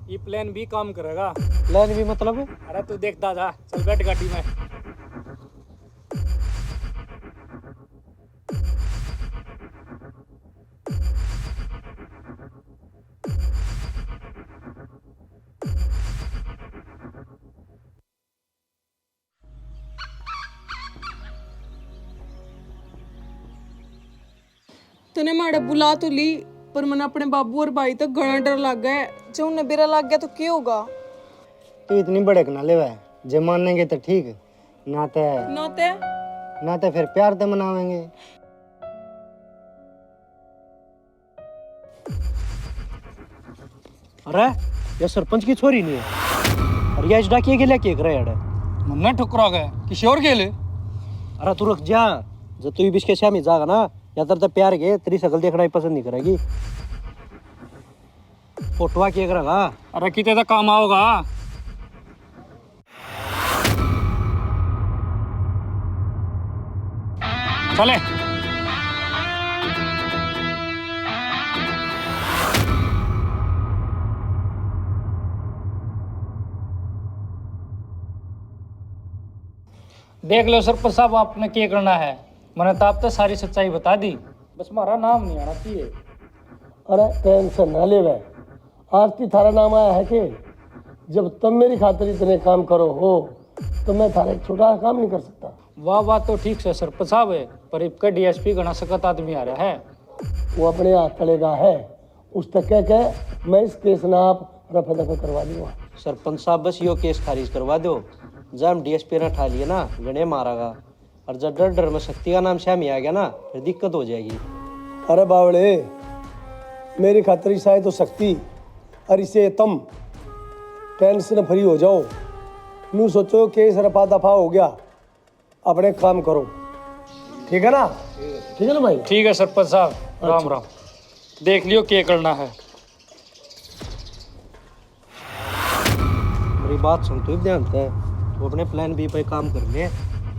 ये प्लान भी काम करेगा। प्लान भी मतलब? अरे तू देखता जा, चल बैठ गाड़ी में। तने माड़े बुला तो ली, पर मैंने अपने बाबू और भाई तक घना डर लग गया है। जो उन्हें बेरा लग गया तो क्या होगा? तू इतनी भड़क ना ले, जे मानेंगे तो ठीक, ना तो फिर प्यार तो मनावेंगे। अरे ये सरपंच की छोरी नहीं है, और ये इस डाकिए के लिए क्या कर रहा है? मन्ना ठुकरा गया किसी और के लिए। अरे तू रुक जा, जब तू बीच के श्यामी जागा ना, या तर प्यार के तेरी शकल देखना ही पसंद नहीं करेगी। फोटोआ क्या करेगा? अरे कितने तक काम आओगा? चले देख लो सरपंच साहब, आपने क्या करना है। मैंने तो आप तो सारी सच्चाई बता दी, बस हमारा नाम नहीं आना चाहिए। अरे टेंशन ना ले भाई, आज की थारा नाम आया है कि जब तुम मेरी खातिर इतने काम करो हो तो मैं थारा एक छोटा काम नहीं कर सकता। वाह बात तो ठीक है सरपंच साहब है, पर इनका डीएसपी घना सख्त आदमी आ रहा है। वो अपने हाथ तलेगा है, उस तक कह के मैं इस केस ना आप रफा दफा करवा दूंगा। सरपंच साहब बस यो केस खारिज करवा दो। जब हम डीएसपी ने ठा लिए ना, गणे मारागा, और जब डर डर में शक्ति का नाम शामी आ गया ना, फिर दिक्कत हो जाएगी। अरे बावड़े, मेरी खातिर शायद तो शक्ति और इसे तुम टेंशन फ्री हो जाओ। यूँ सोचो केस रफा दफा हो गया, अपने काम करो, ठीक है ना? ठीक है ना भाई? ठीक है सरपंच साहब, राम राम। देख लियो क्या करना है। मेरी बात सुन, तू ध्यान से तू अपने प्लान बी पे काम कर ले।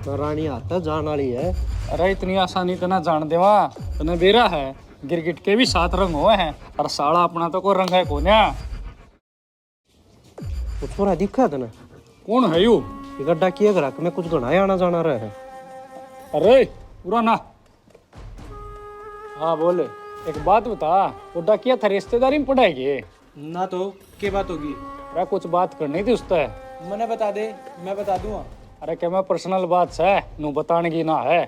तो रानी आता जान वाली है। अरे इतनी आसानी तो ना जान देवा, तने बेरा है गिरगिट के भी 7 रंग हुए हैं, और साड़ा अपना तो कोई रंग है कोन्या। वो छोरा दिखा था ना, कौन है यू? ये गड्ढा किए ग्राहक में कुछ घना आना जाना रहा है। अरे पूरा ना। हाँ बोले, एक बात बता, वो डाकिया था रिश्तेदारी में पढ़ाएगी ना? तो क्या बात होगी? अरे कुछ बात करनी थी उससे। मैंने बता दे, मैं बता दूंगा। अरे क्या मैं पर्सनल बात से नू बताने की ना है।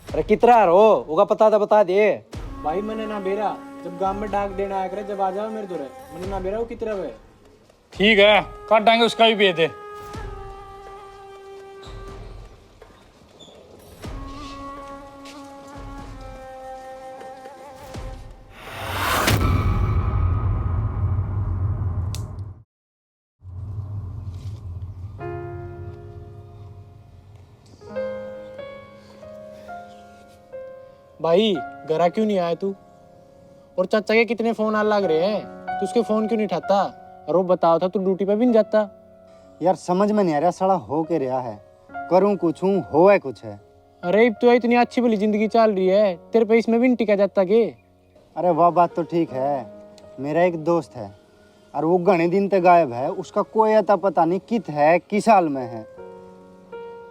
अरे कितना रो होगा पता था, बता दे भाई मैंने ना बेरा, जब गांव में डाक देना आया करे, जब आ जाओ मेरे दूर है, मैंने ना बेरा वो कितना है। ठीक है, काट देंगे, उसका भी भेज दे। भाई घरा क्यों नहीं आया तू? और चाचा के कितने फोन आ लग रहे हैं, तू उसके फोन क्यों नहीं उठाता? और वो बताओ था तू ड्यूटी पे भी नहीं जाता। यार समझ में नहीं आ रहा साला हो के रहा है, करूं कुछ हूं, हो है कुछ है। अरे अब तो इतनी अच्छी भली जिंदगी चल रही है, तेरे पे इसमें भी नहीं टिका जाता के? अरे वह बात तो ठीक है, मेरा एक दोस्त है और वो घने दिन तक गायब है, उसका कोई अता पता नहीं कित है, किस हाल में है।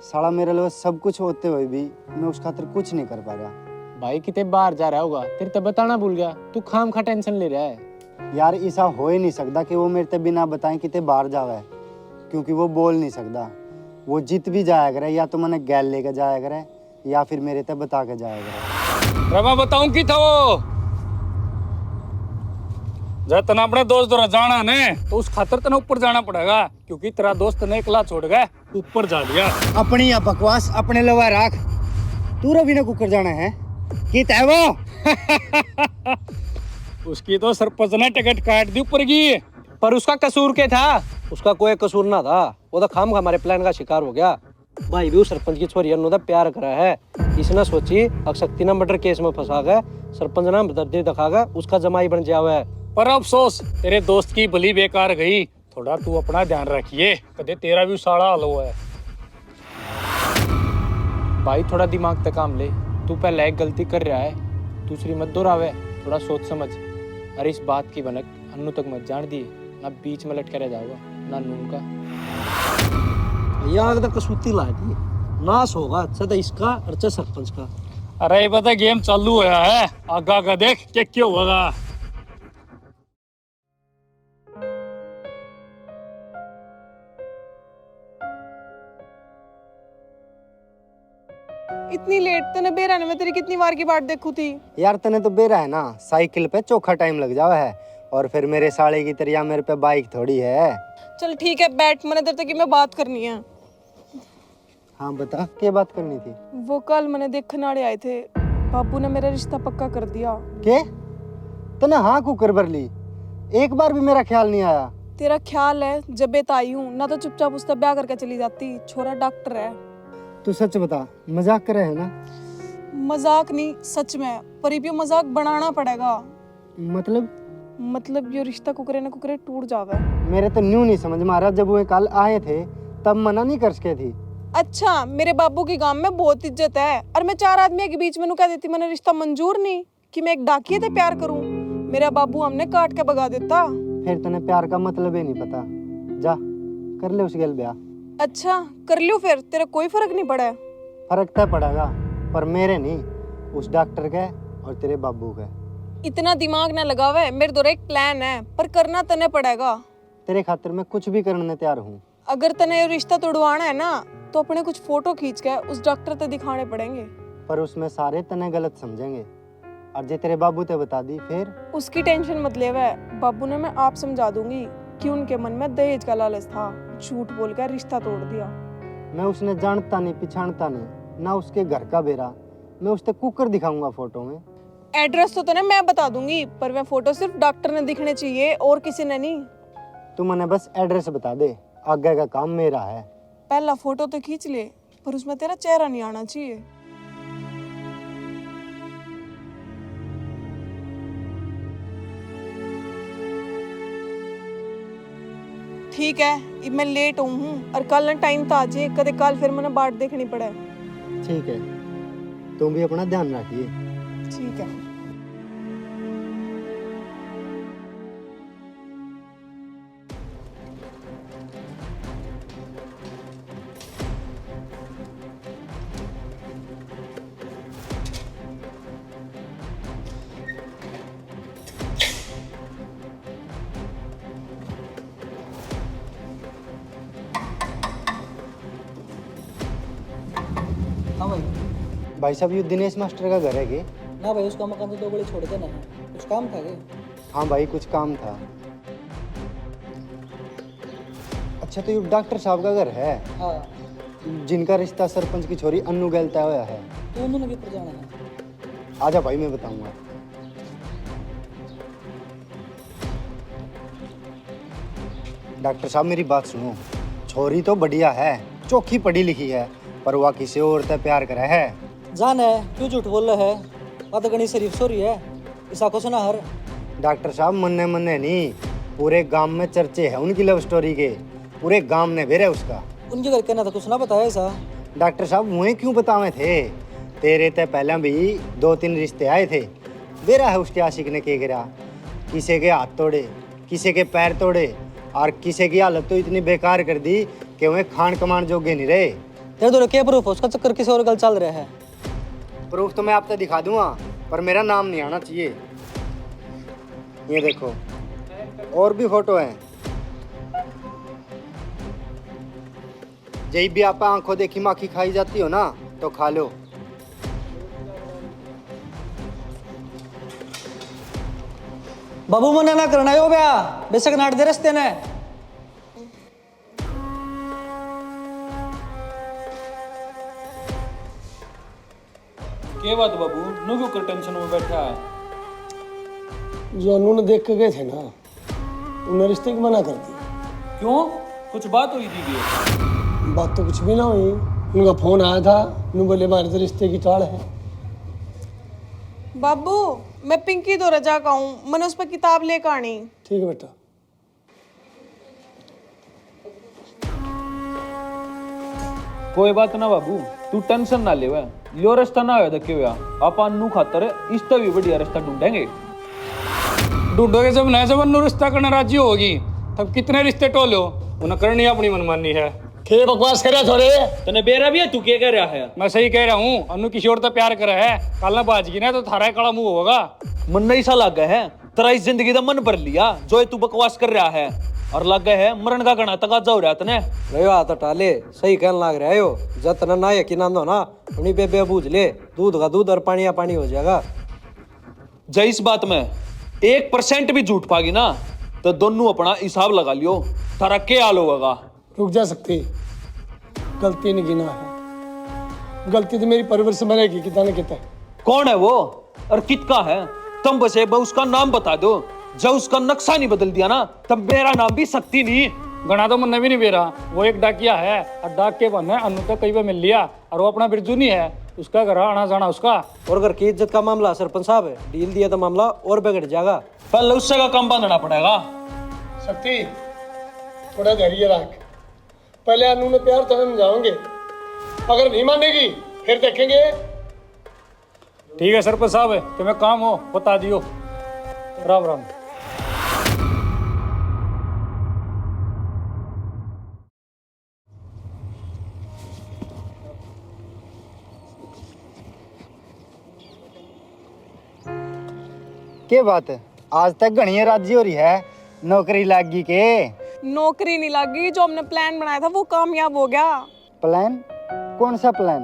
साला मेरे लिए सब कुछ होते हुए भी मैं उस खातिर कुछ नहीं कर पा रहा। भाई कितने बाहर जा रहा होगा, तेरे तो बताना भूल गया, तू खाम खा टेंशन ले रहा है। यार ऐसा हो ही नहीं सकता कि वो मेरे ते बिना बताए कितने बाहर जावे, क्योंकि वो बोल नहीं सकता। वो जित भी जाया करे या तो मैंने गैल लेकर जाया करे या फिर मेरे ते बता के जाया करे। रमा बताऊं की था वो, जब तना अपने दोस्त द्वारा जाना ने तो उस खातर तना ऊपर जाना पड़ेगा, क्योंकि तेरा दोस्त ने एकला छोड़ गया, ऊपर जा लिया। अपनी या बकवास अपने लवा राख, तू रवि ने कुकर जाना है कित है वो? उसकी तो सरपंच ने टिकट काट दी ऊपर की। पर उसका कसूर क्या था? उसका कोई कसूर ना था, वो तो खाम हमारे प्लान का शिकार हो गया। भाई भी उस सरपंच की छोरी ने प्यार करा है, इसने सोची अक्षक्ति ना मर्डर केस में फंसा गया, सरपंच ना दर्दी दिखा गया, उसका जमाई बन जावा है। पर अफसोस तेरे दोस्त की भली बेकार गई। थोड़ा तू अपना ध्यान रखिए, कदे तेरा भी साड़ा हाल हुआ है। भाई थोड़ा दिमाग तक काम ले, तू पहले एक गलती कर रहा है, दूसरी मत दोहरावे, थोड़ा सोच समझ। अरे इस बात की भनक अन्नू तक मत जान दिए, ना बीच में लटका रह जाओगा ना नून का। यहाँ तक कसूती ला दी, नाश होगा अच्छा तो इसका और अच्छा सरपंच का। अरे ये पता गेम चालू हुआ है, आगा का देख क्या क्यों होगा। इतनी लेट तने बेरा ने मैं तेरी कितनी बार की बाट देखू थी। यार तने तो बेरा है ना, साइकिल पे चोखा टाइम लग जावा है, और फिर मेरे साले की तरह मेरे पे बाइक थोड़ी है। चल ठीक है बैठ, मैंने तेरे तक मैं बात करनी है। हाँ बता क्या बात करनी थी? वो कल मैंने देखने आड़े आए थे, बाबू ने मेरा रिश्ता पक्का कर दिया। के तने हाँ कुकर भर ली, एक बार भी मेरा ख्याल नहीं आया। तेरा ख्याल है, जब बेत आई हूँ ना तो चुपचाप उसका ब्याह करके चली जाती। छोरा डॉक्टर है। तू सच बता, मजाक कर रहे है ना? मजाक नहीं सच में, पर ये मजाक बनाना पड़ेगा। मतलब ये रिश्ता कुकरे न कुकरे टूट जावे। मेरे तो न्यू नहीं समझ में आ रहा, जब वो कल आए थे तब मना नहीं कर सके थी। अच्छा मेरे बाबू की गांव में बहुत इज्जत है, और मैं 4 आदमी के बीच में कह देती मैंने रिश्ता मंजूर नहीं कि मैं एक डाकिये से प्यार करूं, मेरा बाबू हमने काट के भगा देता। फिर तने प्यार का मतलब ही नहीं पता, जा कर ले उस गल ब्याह। अच्छा कर लियो, फिर तेरा कोई फर्क नहीं पड़ा है। फर्क तो पड़ेगा, पर मेरे नहीं, उस डॉक्टर के और तेरे बाबू के। इतना दिमाग ना लगावे, मेरे दो एक प्लान है, पर करना तने पड़ेगा। तेरे खातिर मैं कुछ भी करने तैयार हूँ। अगर तने ये रिश्ता तोड़वाना है ना, तो अपने कुछ फोटो खींच के उस डॉक्टर ते दिखाने पड़ेंगे। पर उसमें सारे तने गलत समझेंगे, और जे तेरे बाबू ते बता दी फिर? उसकी टेंशन मत लेवे, बाबू ने मैं आप समझा दूंगी कि उनके मन में दहेज का लालच था, झूठ बोलकर रिश्ता तोड़ दिया। मैं उसने जानता नहीं पिछाड़ता नहीं, ना उसके घर का बेरा, मैं उससे कुकर दिखाऊंगा फोटो में। एड्रेस तो तने मैं बता दूंगी, पर वह फोटो सिर्फ डॉक्टर ने दिखने चाहिए और किसी ने नहीं। तू मने बस एड्रेस बता दे, आगे का काम मेरा है। पहला फोटो तो खींच ले, पर उसमें तेरा चेहरा नहीं आना चाहिए। ठीक है, अब मैं लेट हूँ और कल ना टाइम तो आ जाए, कदे कल फिर मैंने बाट देखनी पड़े। ठीक है, तुम भी अपना ध्यान रखिए। ठीक है। हाँ भाई। भाई साहब, ये दिनेश मास्टर का घर है क्या? ना भाई, उसका मकान तो 2 गली छोड़ देना है, कुछ काम था क्या? हाँ भाई, कुछ काम था। अच्छा, तो ये डॉक्टर साहब का घर है? हाँ। जिनका रिश्ता सरपंच की छोरी अन्नू गैल तय होया है। तो उन्होंने किधर जाना है? आजा भाई, मैं बताऊंगा। डॉक्टर साहब, मेरी बात सुनो। छोरी तो बढ़िया है, चोखी पढ़ी लिखी है, पर वह किसी और से प्यार करे है। जान है, क्यों झूठ बोल रहा है? बात गणी शरीफ सोरी है, इसा को सुना हर। डॉक्टर साहब, मन्ने मन्ने नहीं, पूरे गांव में चर्चे है उनकी लव स्टोरी के, पूरे गांव ने बेरे उसका। उनके घर कहना था, कुछ ना बताया ऐसा? डॉक्टर साहब, मुझे क्यों बतावे थे? तेरे ते पहले भी 2-3 रिश्ते आए थे। बेरा है उसके आशिक ने के गिरा, किसी के हाथ तोड़े, किसी के पैर तोड़े, और किसी की हालत तो इतनी बेकार कर दी कि वह खान कमान जोगे नहीं रहे। तेरे दो क्या प्रूफ? उसका चक्कर किसी और गल चल रहा है। प्रूफ तो मैं आपको दिखा दूंगा, पर मेरा नाम नहीं आना चाहिए। ये देखो, और भी फोटो हैं। जब भी आप आंखों देखी माखी खाई जाती हो ना, तो खा लो। बाबू मना ना करना हो बया, बेशक नाट दे रस्ते ने। क्या बात बाबू, नु क्यों कर टेंशन में बैठा है? जो अनु ने देख के गए थे ना, उन्हें रिश्ते की मना कर दी। क्यों, कुछ बात हुई थी क्या? बात तो कुछ भी ना हुई। उनका फोन आया था, नु बोले हमारे तो रिश्ते की टाड़ है। बाबू, मैं पिंकी दो रजा का हूँ, मैंने उस पर किताब लेकर आनी। ठीक है बेटा। कोई बात ना बाबू, तू टेंशन ना ले। यो रास्ता ना हो धक्के हुआ, आप अन्नू खातर इससे भी बढ़िया रास्ता ढूंढेंगे। ढूंढोगे जब नया जब अन्नू रिश्ता करने राजी होगी, तब कितने रिश्ते टोलो, उन्हें करनी अपनी मनमानी है। के बकवास करे थोड़े? तने बेरा भी है, तू क्या कह रहा है? मैं सही कह रहा हूँ, अन्नू किसी और तो प्यार करे है, कल ना बाजगी ना तो थारा कड़ा मुंह होगा। मन नहीं सा लग गया है, तेरा इस जिंदगी का मन भर लिया जो तू बकवास कर रहा है, और लग गए है मरण का गणा तकाजा हो रहा तने। रहो हाथ टाले, सही कहने लग रहा है यो। जब तना ना यकीन आंदो ना, अपनी बेबे बूझ ले, दूध का दूध और पानी का पानी हो जाएगा। जय इस बात में 1% भी झूठ पागी ना, तो दोनों अपना हिसाब लगा लियो, तारा क्या हाल होगा। रुक जा सकती, गलती नहीं गिना है। गलती तो मेरी परवरिश में रहेगी, कितना न कितना। कौन है वो और कितका है? तुम बस उसका नाम बता दो। जब उसका नक्शा नहीं बदल दिया ना, तब मेरा नाम भी सकती नहीं। गणा तो मन भी नहीं बेरा, वो एक डाकिया है, और डाक के बने अन्नू तो कई बार मिल लिया, और वो अपना बिरजू नहीं है, उसका घर आना जाना उसका। और घर की इज्जत का मामला सरपंच साहब है, डील दिया तो मामला और बिगड़ जाएगा। पहले उससे का काम बांधना पड़ेगा। शक्ति, थोड़ा धैर्य रख। पहले अनु ने प्यार तो समझाओगे, अगर नहीं मानेगी फिर देखेंगे। ठीक है सरपंच साहब, तुम्हें काम हो बता दियो। राम राम। के बात है, आज तक घनी राजी हो रही है, नौकरी लागी के? नौकरी नहीं लगी, जो हमने प्लान बनाया था वो कामयाब हो गया। प्लान? कौन सा प्लान?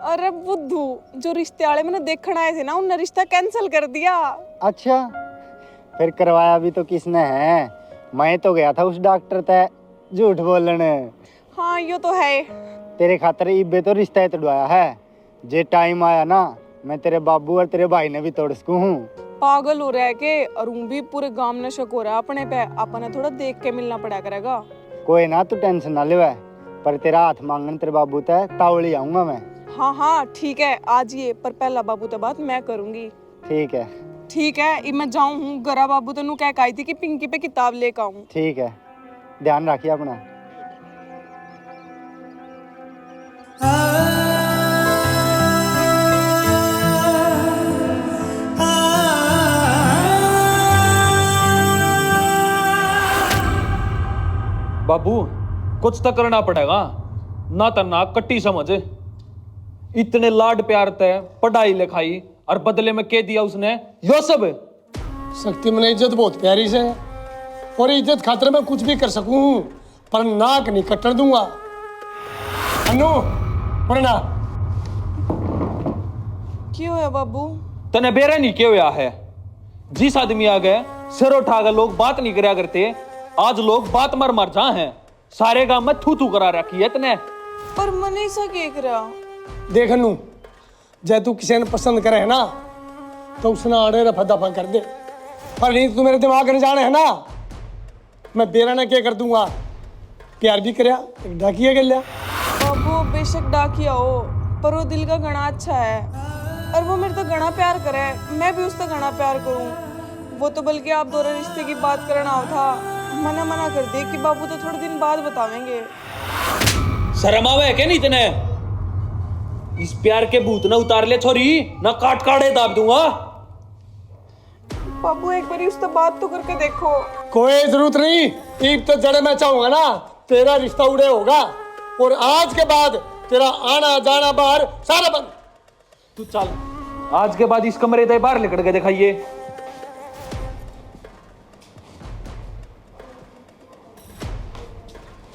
अरे बुद्धू, जो रिश्ते वाले मैंने देखने आए थे ना, उनने रिश्ता कैंसिल कर दिया। अच्छा, फिर करवाया भी तो किसने है? मैं तो गया था उस डॉक्टर तय झूठ बोलने। हाँ ये तो है। तेरे खातर इब्बे तो रिश्ता ही तोड़वाया है। जे टाइम आया ना, मैं तेरे बाबू और तेरे भाई ने भी तोड़ सकूं हूँ। पागल हो रहा है के? और भी पूरे गांव में शक हो रहा है अपने पे। अपने थोड़ा देख के मिलना पड़ा करेगा। कोई ना, तू टेंशन ना ले, पर तेरा हाथ मांगने तेरे बाबू तय तावड़ी आऊंगा मैं। हाँ हाँ ठीक है, आज ये, पर पहला बाबू तो बात मैं करूंगी। ठीक है। ठीक है, अब मैं जाऊँ हूँ। गरा बाबू तेनू कह के आई थी कि पिंकी पे किताब लेकर आऊँ। ठीक है, ध्यान रखिए अपना। बाबू कुछ तो करना पड़ेगा, ना तो ना कट्टी समझ। इतने लाड प्यार तय पढ़ाई लिखाई और बदले में क्या दिया उसने? यो सब। शक्ति में इज्जत बहुत प्यारी से, और इज्जत खातिर मैं कुछ भी कर सकूं, पर नाक नहीं कटने दूंगा। अनु, पढ़ना। क्यों है बाबू? तने बेरा नहीं क्यों हुआ है? जिस आदमी आ गए सिर उठाकर लोग बात नहीं करया करते, आज लोग बात मर मर जा हैं। सारे गांव में थू थू करा रखी है तने। पर मने सा केक रहा। देख अनु, जब तू किसी ने पसंद करे है ना, तो उसने आड़े रफा दफा कर दे। पर नहीं तू मेरे दिमाग में जाने है ना, मैं बेरा ने क्या कर दूंगा। प्यार भी करया, एक डाकिया कर लिया। बाबू बेशक डाकिया हो, पर वो दिल का घना अच्छा है, और वो मेरे तो घना प्यार करे। मैं भी उससे घना प्यार करूं। वो तो बल्कि आप दोनों रिश्ते की बात करना हो था, मना कर दे कि बाबू तो थोड़े दिन बाद बतावेंगे। शर्म आवे है क्या नहीं तने? इस प्यार के भूत न उतार ले छोरी, ना काट काटे दाब दूंगा। बाबू एक बार उससे बात तो करके देखो। कोई जरूरत नहीं, ईब तो जड़े मैं चाहूंगा ना, तेरा रिश्ता उड़े होगा, और आज के बाद तेरा आना जाना बाहर सारा बंद। तू चल, आज के बाद इस कमरे से बाहर निकल के दिखाइए।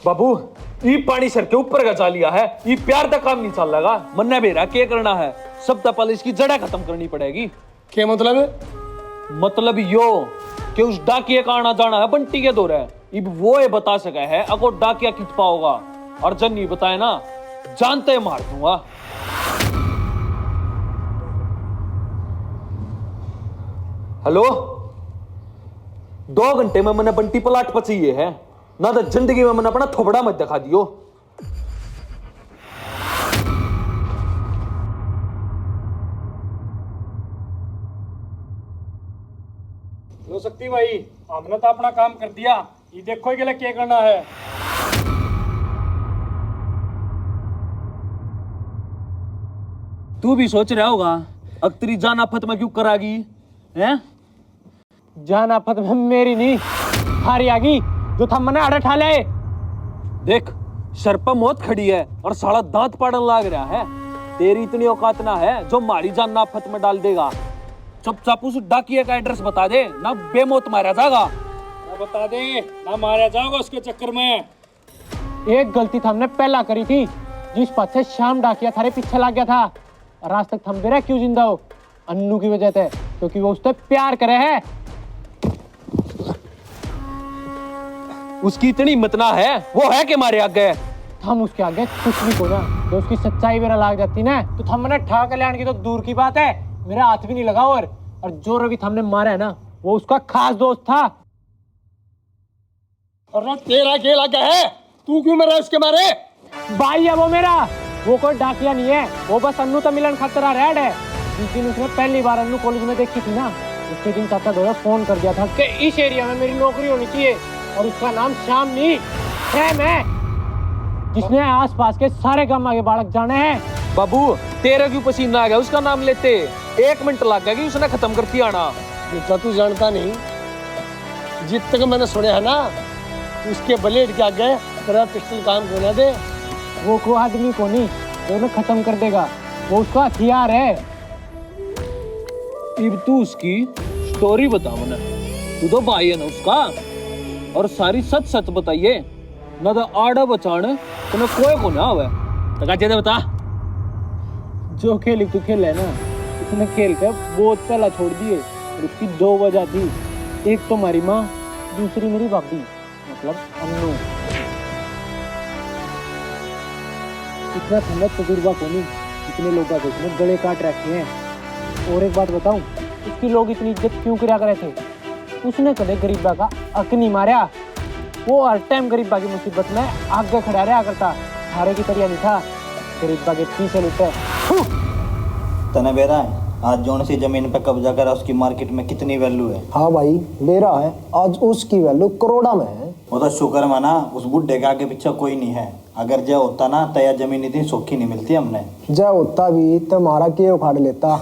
बाबू ये पानी सर के ऊपर का चा लिया है, ये प्यार का काम नहीं चल लगा। मन ने बेरा क्या करना है, सब तक पहले इसकी जड़ें खत्म करनी पड़ेगी। क्या मतलब है? मतलब यो कि उस डाकिया का आना जाना है बंटी के दौरे। अब वो ये बता सका है अगर डाकिया कित पाओगा, और जन नहीं बताए ना, जानते मार दूंगा। हेलो, 2 घंटे में मैंने बंटी पलाट पची है ना, तो जिंदगी में मैंने अपना थोबड़ा मत दिखा दियो। लो शक्ति भाई, हमने तो अपना काम कर दिया, ये देखो ये क्या करना है। तू भी सोच रहा होगा अब तेरी जान आफत में क्यों करागी हैं? जान आफत में मेरी नहीं, हारी आगी जो था मना अड़ा ठा ले। देख, सर पर मौत खड़ी है और साला दांत पाड़न लाग रहा है। तेरी इतनी औकात ना है जो मारी जान आफत में डाल देगा। चुपचाप उस डाकिया का एड्रेस बता दे, ना बेमौत मारा जाएगा। ना बता दे, ना मारा जाओगा उसके चक्कर में। एक गलती तो हमने पहला करी थी, जिस पद से शाम डाकिया थारे पीछे लग गया था, और आज तक थम बेरा क्यों जिंदा हो? अन्नू की वजह से, क्योंकि वो उससे प्यार करे है। उसकी इतनी हिम्मत ना है, वो है कि मारे आगे। हम उसके आगे कुछ भी को ना, जो उसकी सच्चाई मेरा लाग जाती ना, तो थमने ठा कल्याण की तो दूर की बात है, मेरा हाथ भी नहीं लगा। और जो रवि हमने मारा है ना, वो उसका खास दोस्त था। और ना तेरा खेला क्या है? तू क्यों मरा उसके मारे? भाई है वो मेरा, वो कोई डाकिया नहीं है, वो बस अन्नू तो मिलन खतरा रेड है। जिस दिन उसने पहली बार अन्नू कॉलेज में देखी थी ना, उसके दिन चाचा दोरा फोन कर दिया था कि इस एरिया में मेरी नौकरी होनी चाहिए, और उसका नाम श्याम नहीं सैम है, जिसने आसपास के सारे गांव आगे बालक जाने हैं। बाबू तेरा क्यों पसीना आ गया उसका नाम लेते? 1 मिनट लग गया कि उसने खत्म करती आना। बेटा तू जानता नहीं, जित तक मैंने सुना है ना, उसके ब्लेड के आगे तेरा पिस्टल काम होना दे। वो को आदमी को नहीं, जो उन्हें खत्म कर देगा, वो उसका हथियार है। अब तू उसकी स्टोरी बता मने, तू तो भाई है ना उसका, और सारी सच सच बताइए ना, तो आड़ा बचाने तुम्हें कोई को ना आवे। तका चेते बता। जो खेल तू खेल है ना, उसने खेल कर बहुत पहला छोड़ दिए, और उसकी 2 वजह थी। एक तो हमारी माँ, दूसरी मेरी भाभी, मतलब अम्नू। इतना ठंडा तजुर्बा को नहीं, इतने लोगों को इसने गले काट रखे हैं। और एक बात बताऊं, उसकी लोग इतनी इज्जत क्यों करा करे थे? उसने कदे गरीबा का हक नहीं मारा। वो हर टाइम गरीबा की मुसीबत में आगे खड़ा रहा करता, हारे की तरह नहीं था। गरीबा के पीछे लुटे। तने बेरा है आज जोन सी जमीन पे कब्जा करा, उसकी मार्केट में कितनी वैल्यू है? हाँ भाई ले रहा है, आज उसकी वैल्यू करोड़ा में है। वो तो शुक्र माना उस बुढ़े के आगे पीछे कोई नहीं है, अगर जो होता ना तो यह जमीन इतनी सौखी नहीं मिलती हमने। जय होता भी तो हमारा के उखाड़ लेता।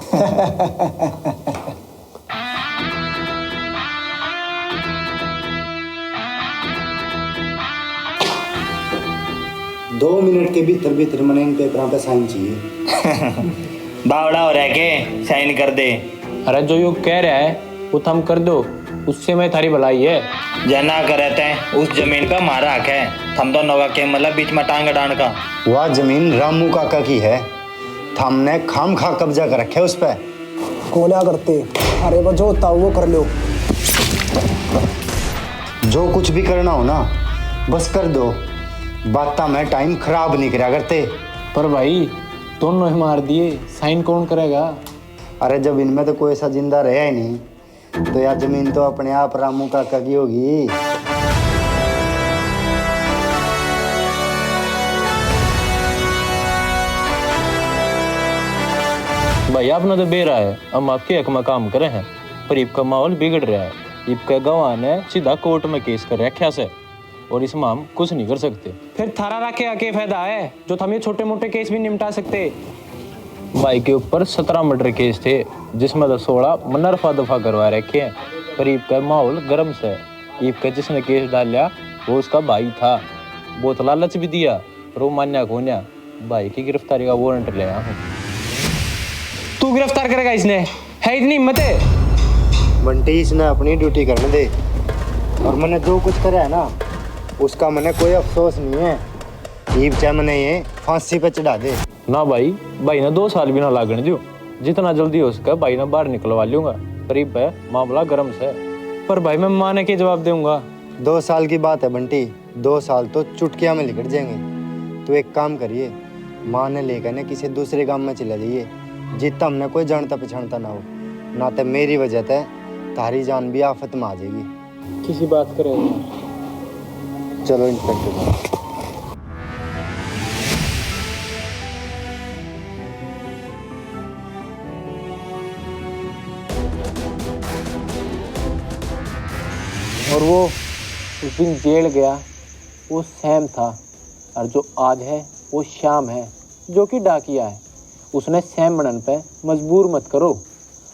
2 मिनट के भीतर भीतर मैंने इन पेपरों पे साइन चाहिए। बावड़ा हो रहा है के साइन कर दे। अरे जो यू कह रहा है वो थम कर दो, उससे मैं थारी भलाई है। जना करते हैं उस जमीन पे हमारा हक है, थम तो नौका के मतलब बीच में टांग डांड का। वह जमीन रामू काका की है, हमने खाम खा कब्जा कर रखे उस पे। कोना करते, अरे वो जो होता वो कर लो। जो कुछ भी करना हो ना बस कर दो, बाता में टाइम खराब नहीं करा करते। पर भाई दोनों ही मार दिए, साइन कौन करेगा? अरे जब इनमें तो कोई ऐसा जिंदा रहा ही नहीं, तो यार जमीन तो अपने आप रामू काका की होगी। भाई आपने तो बेरा है, हम आपके हक में काम करे हैं, पर इनका माहौल बिगड़ रहा है। इनका गवाह ने सीधा कोर्ट में केस कर रखा से, और इसमें हम कुछ नहीं कर सकते। फिर थारा रखे क्या फायदा है, जो हम ये छोटे मोटे केस भी निपटा सकते। भाई के ऊपर 17 मर्डर केस थे, जिसमें तो 16 मन रफा दफा करवा रखे हैं, पर इनका माहौल गर्म से। इनका जिसने केस डाला वो उसका भाई था, बहुत लालच भी दिया, पर वो मान्या खोन्या। भाई की गिरफ्तारी का वारंट ले आया हूँ। तू गिरफ्तार करेगा इसने, है इतनी हिम्मत है? बंटी इसने अपनी ड्यूटी करने दे, और मैंने जो कुछ करा है ना उसका मैंने कोई अफसोस नहीं है। ईब चाहे मैंने ये फांसी पे चढ़ा दे। ना भाई, भाई ने 2 साल भी ना लागने दो, जितना जल्दी हो सके भाई ने बाहर निकलवा लूंगा। करीब है मामला गर्म से, पर भाई मैं माने के जवाब दूंगा। 2 साल की बात है बंटी, 2 साल तो चुटकिया में निकल जाएंगे। तो एक काम करिए, माँ ने लेकर ना किसी दूसरे गांव में चला जाइए, जितना हमने कोई जानता पहचानता ना हो, ना तो मेरी वजह से तारी जान भी आफत में आ जाएगी। किसी बात करेगा। चलो इंस्पेक्टर साहब। और वो उस दिन जेल गया वो सैम था, और जो आज है वो श्याम है, जो कि डाकिया है। उसने सैम बनने पे मजबूर मत करो,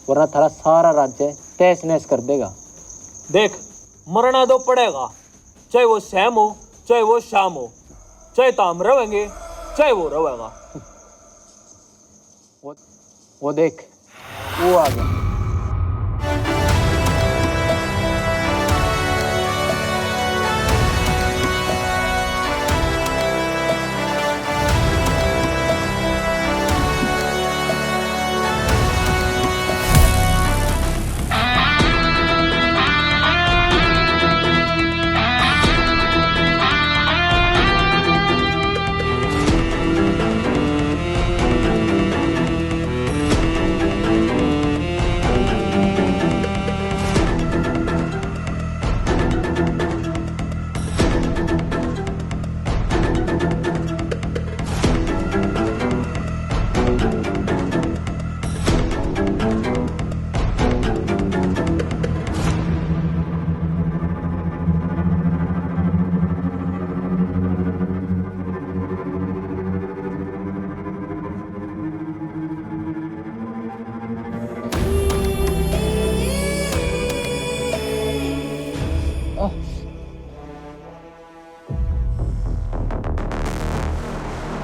वरना थारा सारा राज्य तहस नहस कर देगा। देख, मरना तो पड़ेगा, चाहे वो सैम हो चाहे वो शाम हो, चाहे तो हम रहेंगे चाहे वो रहेगा। वो देख, वो आ गया।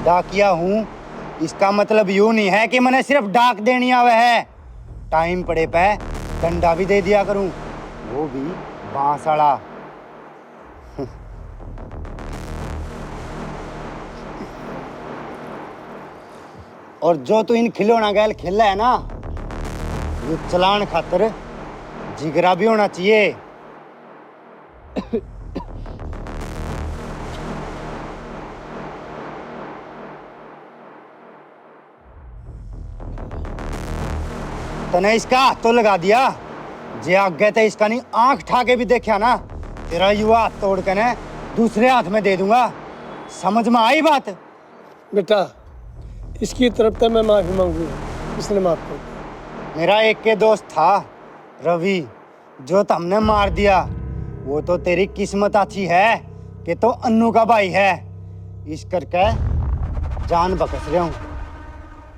डाकिया हूँ इसका मतलब यूं नहीं है कि मैंने सिर्फ डाक देनी आवे है। टाइम पड़े पे डंडा भी दे दिया करूं, वो भी बांस वाला। और जो तू इन खिलौना गैल खेला है ना, ये चलान खातर जिगरा भी होना चाहिए। तने इसका हाथ तो लगा दिया, जे आगे ते इसका नहीं आंख ठा के भी देखा ना, तेरा युवा हाथ तोड़ के ने दूसरे हाथ में दे दूंगा। समझ में आई बात? बेटा, इसकी तरफ से मैं माफी मांगूंगा, इसने माफ कर दिया। मेरा एक के दोस्त था रवि, जो तुमने मार दिया। वो तो तेरी किस्मत अच्छी है कि तो अन्नू का भाई है। इस करके जान बकस रहा हूँ।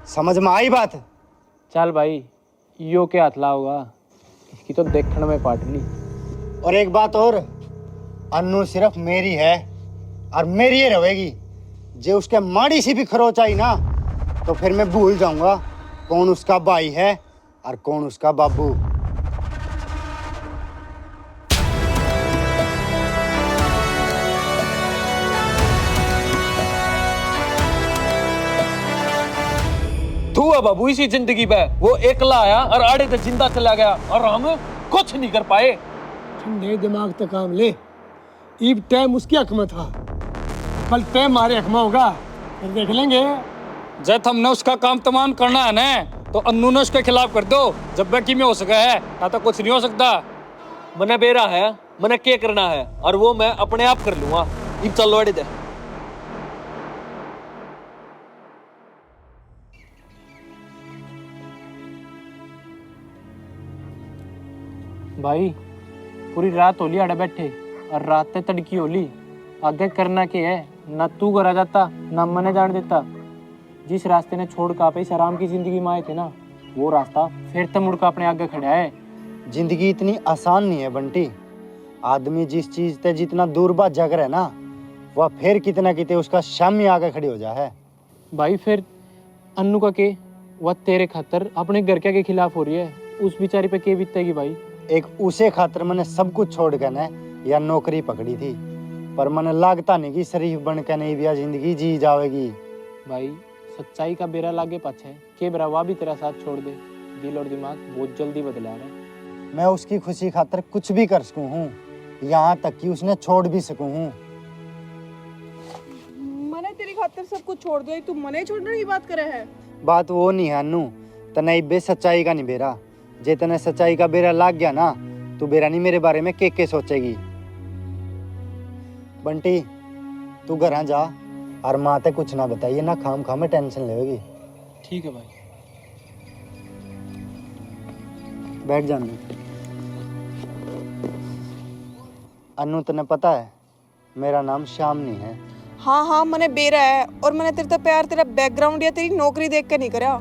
समझ में आई बात? चल भाई, यो के हाथ ला होगा, इसकी तो देखने में पाटली। और एक बात और, अन्नू सिर्फ मेरी है और मेरी ही रहेगी। जे उसके माड़ी सी भी खरोच आई ना, तो फिर मैं भूल जाऊंगा कौन उसका भाई है और कौन उसका बाबू। तू है बाबू इसी जिंदगी पे, वो एकला आया और आड़े तक जिंदा चला गया और हम कुछ नहीं कर पाए। ठंडे दिमाग तक काम ले, ईब टाइम उसकी हक में था, कल टाइम हमारे हक में होगा, फिर देख लेंगे। जब हमने उसका काम तमाम करना है ना, तो अन्नू ने उसके खिलाफ कर दो, जब बाकी में हो सका है, ना तो कुछ नहीं हो सकता। मने बेरा है, मने क्या करना है, और वो मैं अपने आप कर लूंगा। इब चल लोड़ी दे। भाई, पूरी रात होली आड़े बैठे और रात ते तड़की होली, आगे करना के है ना। तू घर आ जाता ना मैंने जान देता। जिस रास्ते ने छोड़ का पे आराम की जिंदगी में आए थे ना, वो रास्ता फिर तो मुड़ का अपने आगे खड़ा है। जिंदगी इतनी आसान नहीं है बंटी। आदमी जिस चीज से जितना दूर बात जग रहा है ना, वह फिर कितना किते उसका शामी आगे खड़ी हो जा है। भाई फिर अन्नू का के, वह तेरे खातर अपने घर के खिलाफ हो रही है, उस बेचारी पे के बीतेगी भाई। एक उसे खातर मैंने सब कुछ छोड़ के न या नौकरी पकड़ी थी, पर मैंने लागता नहीं कि शरीफ बन के नहीं भी जिंदगी जी जाएगी। भाई सच्चाई का बेरा लागे पाछे के बरावा भी तेरा साथ छोड़ दे, दिल और दिमाग बहुत जल्दी बदला रहा है। मैं उसकी खुशी खातर कुछ भी कर सकूं हूँ, यहाँ तक कि उसने छोड़ भी सकूं हूँ। मैंने तेरी खातिर सब कुछ छोड़ दिया, तू मने छोड़ने की बात करे है। बात वो नहीं है अन्नू, तने बे सच्चाई का नहीं बेरा। जे तने सच्चाई का बेरा लाग गया ना, तू बेरा नहीं मेरे बारे में के सोचेगी। बंटी, तू घर आ जा और माँ ते कुछ ना बताइए ना, खाम खाम में टेंशन लेगी। ठीक है भाई। बैठ जाने। अन्नू तने पता है मेरा नाम श्याम नहीं है। हाँ हाँ मने बेरा है, और मैंने तेरे तो प्यार तेरा बैकग्राउंड या तेरी नौकरी देख के नहीं करा।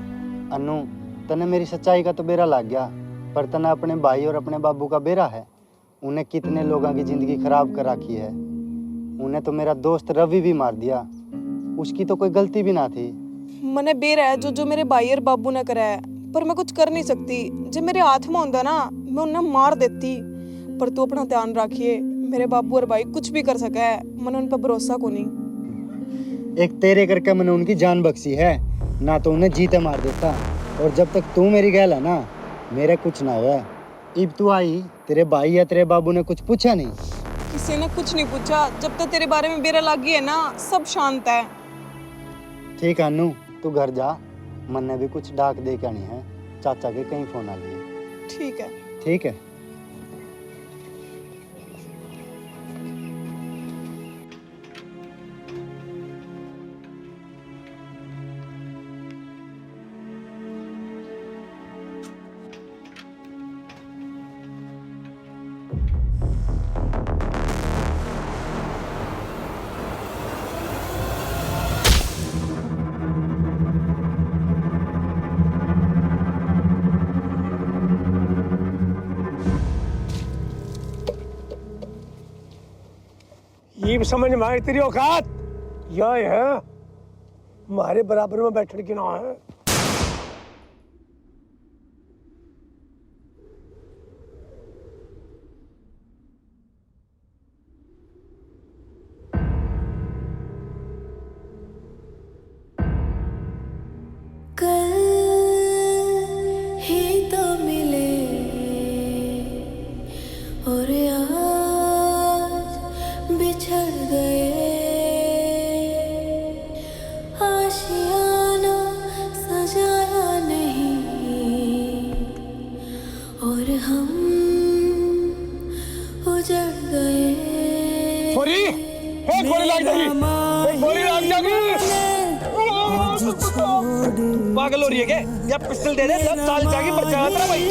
अन्नू, तने मेरी सच्चाई का तो बेरा लग गया, पर तने अपने भाई और अपने बाबू का बेरा है। उन्हें कितने लोगों की जिंदगी खराब कर रखी है। उन्हें तो मेरा दोस्त रवि भी मार दिया, उसकी तो कोई गलती भी ना थी। मने बेरा है जो जो मेरे भाई और बाबू ने करा है, पर मैं कुछ कर नहीं सकती। जब मेरे हाथ में होता ना, मैं उन्हें मार देती। पर तू अपना ध्यान रखिए, मेरे बाबू और भाई कुछ भी कर सका है, मैंने उन पर भरोसा को नहीं। एक तेरे करके मैंने उनकी जान बख्शी है, ना तो उन्हें जीते मार देता। और जब तक तू मेरी गैल है ना, मेरे कुछ ना हुआ। इब तू आई, तेरे भाई या तेरे बाबू ने कुछ पूछा नहीं? किसी ने कुछ नहीं पूछा। जब तक तेरे बारे में बेरा लगी है ना, सब शांत है। ठीक है अन्नू, तू घर जा, मन ने भी कुछ डाक दे के आनी है। चाचा के कहीं फोन आ लिए। ठीक है। ठीक है। ये समझ में आई तेरी औकात? यह है हमारे बराबर में बैठने की ना है। और हम उजड़ गए। छोरी, एक गोली लाग जागी, एक गोली लाग जागी। पागल हो रही है क्या? या पिस्टल दे दे, जब चाल जागी पर चला भाई।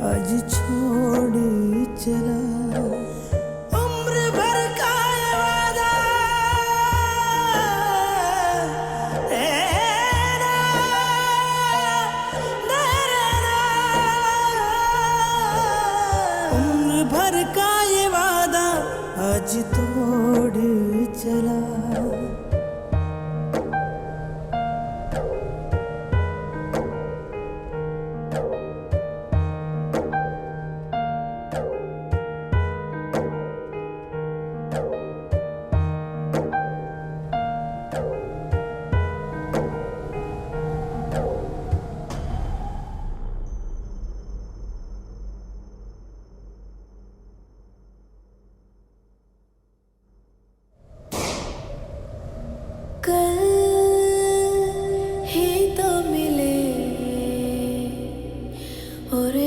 आज छोड़ चला उम्र भर का ये वादा तेरा उम्र भर का ये वादा आज तोड़ चला। कल ही तो मिले और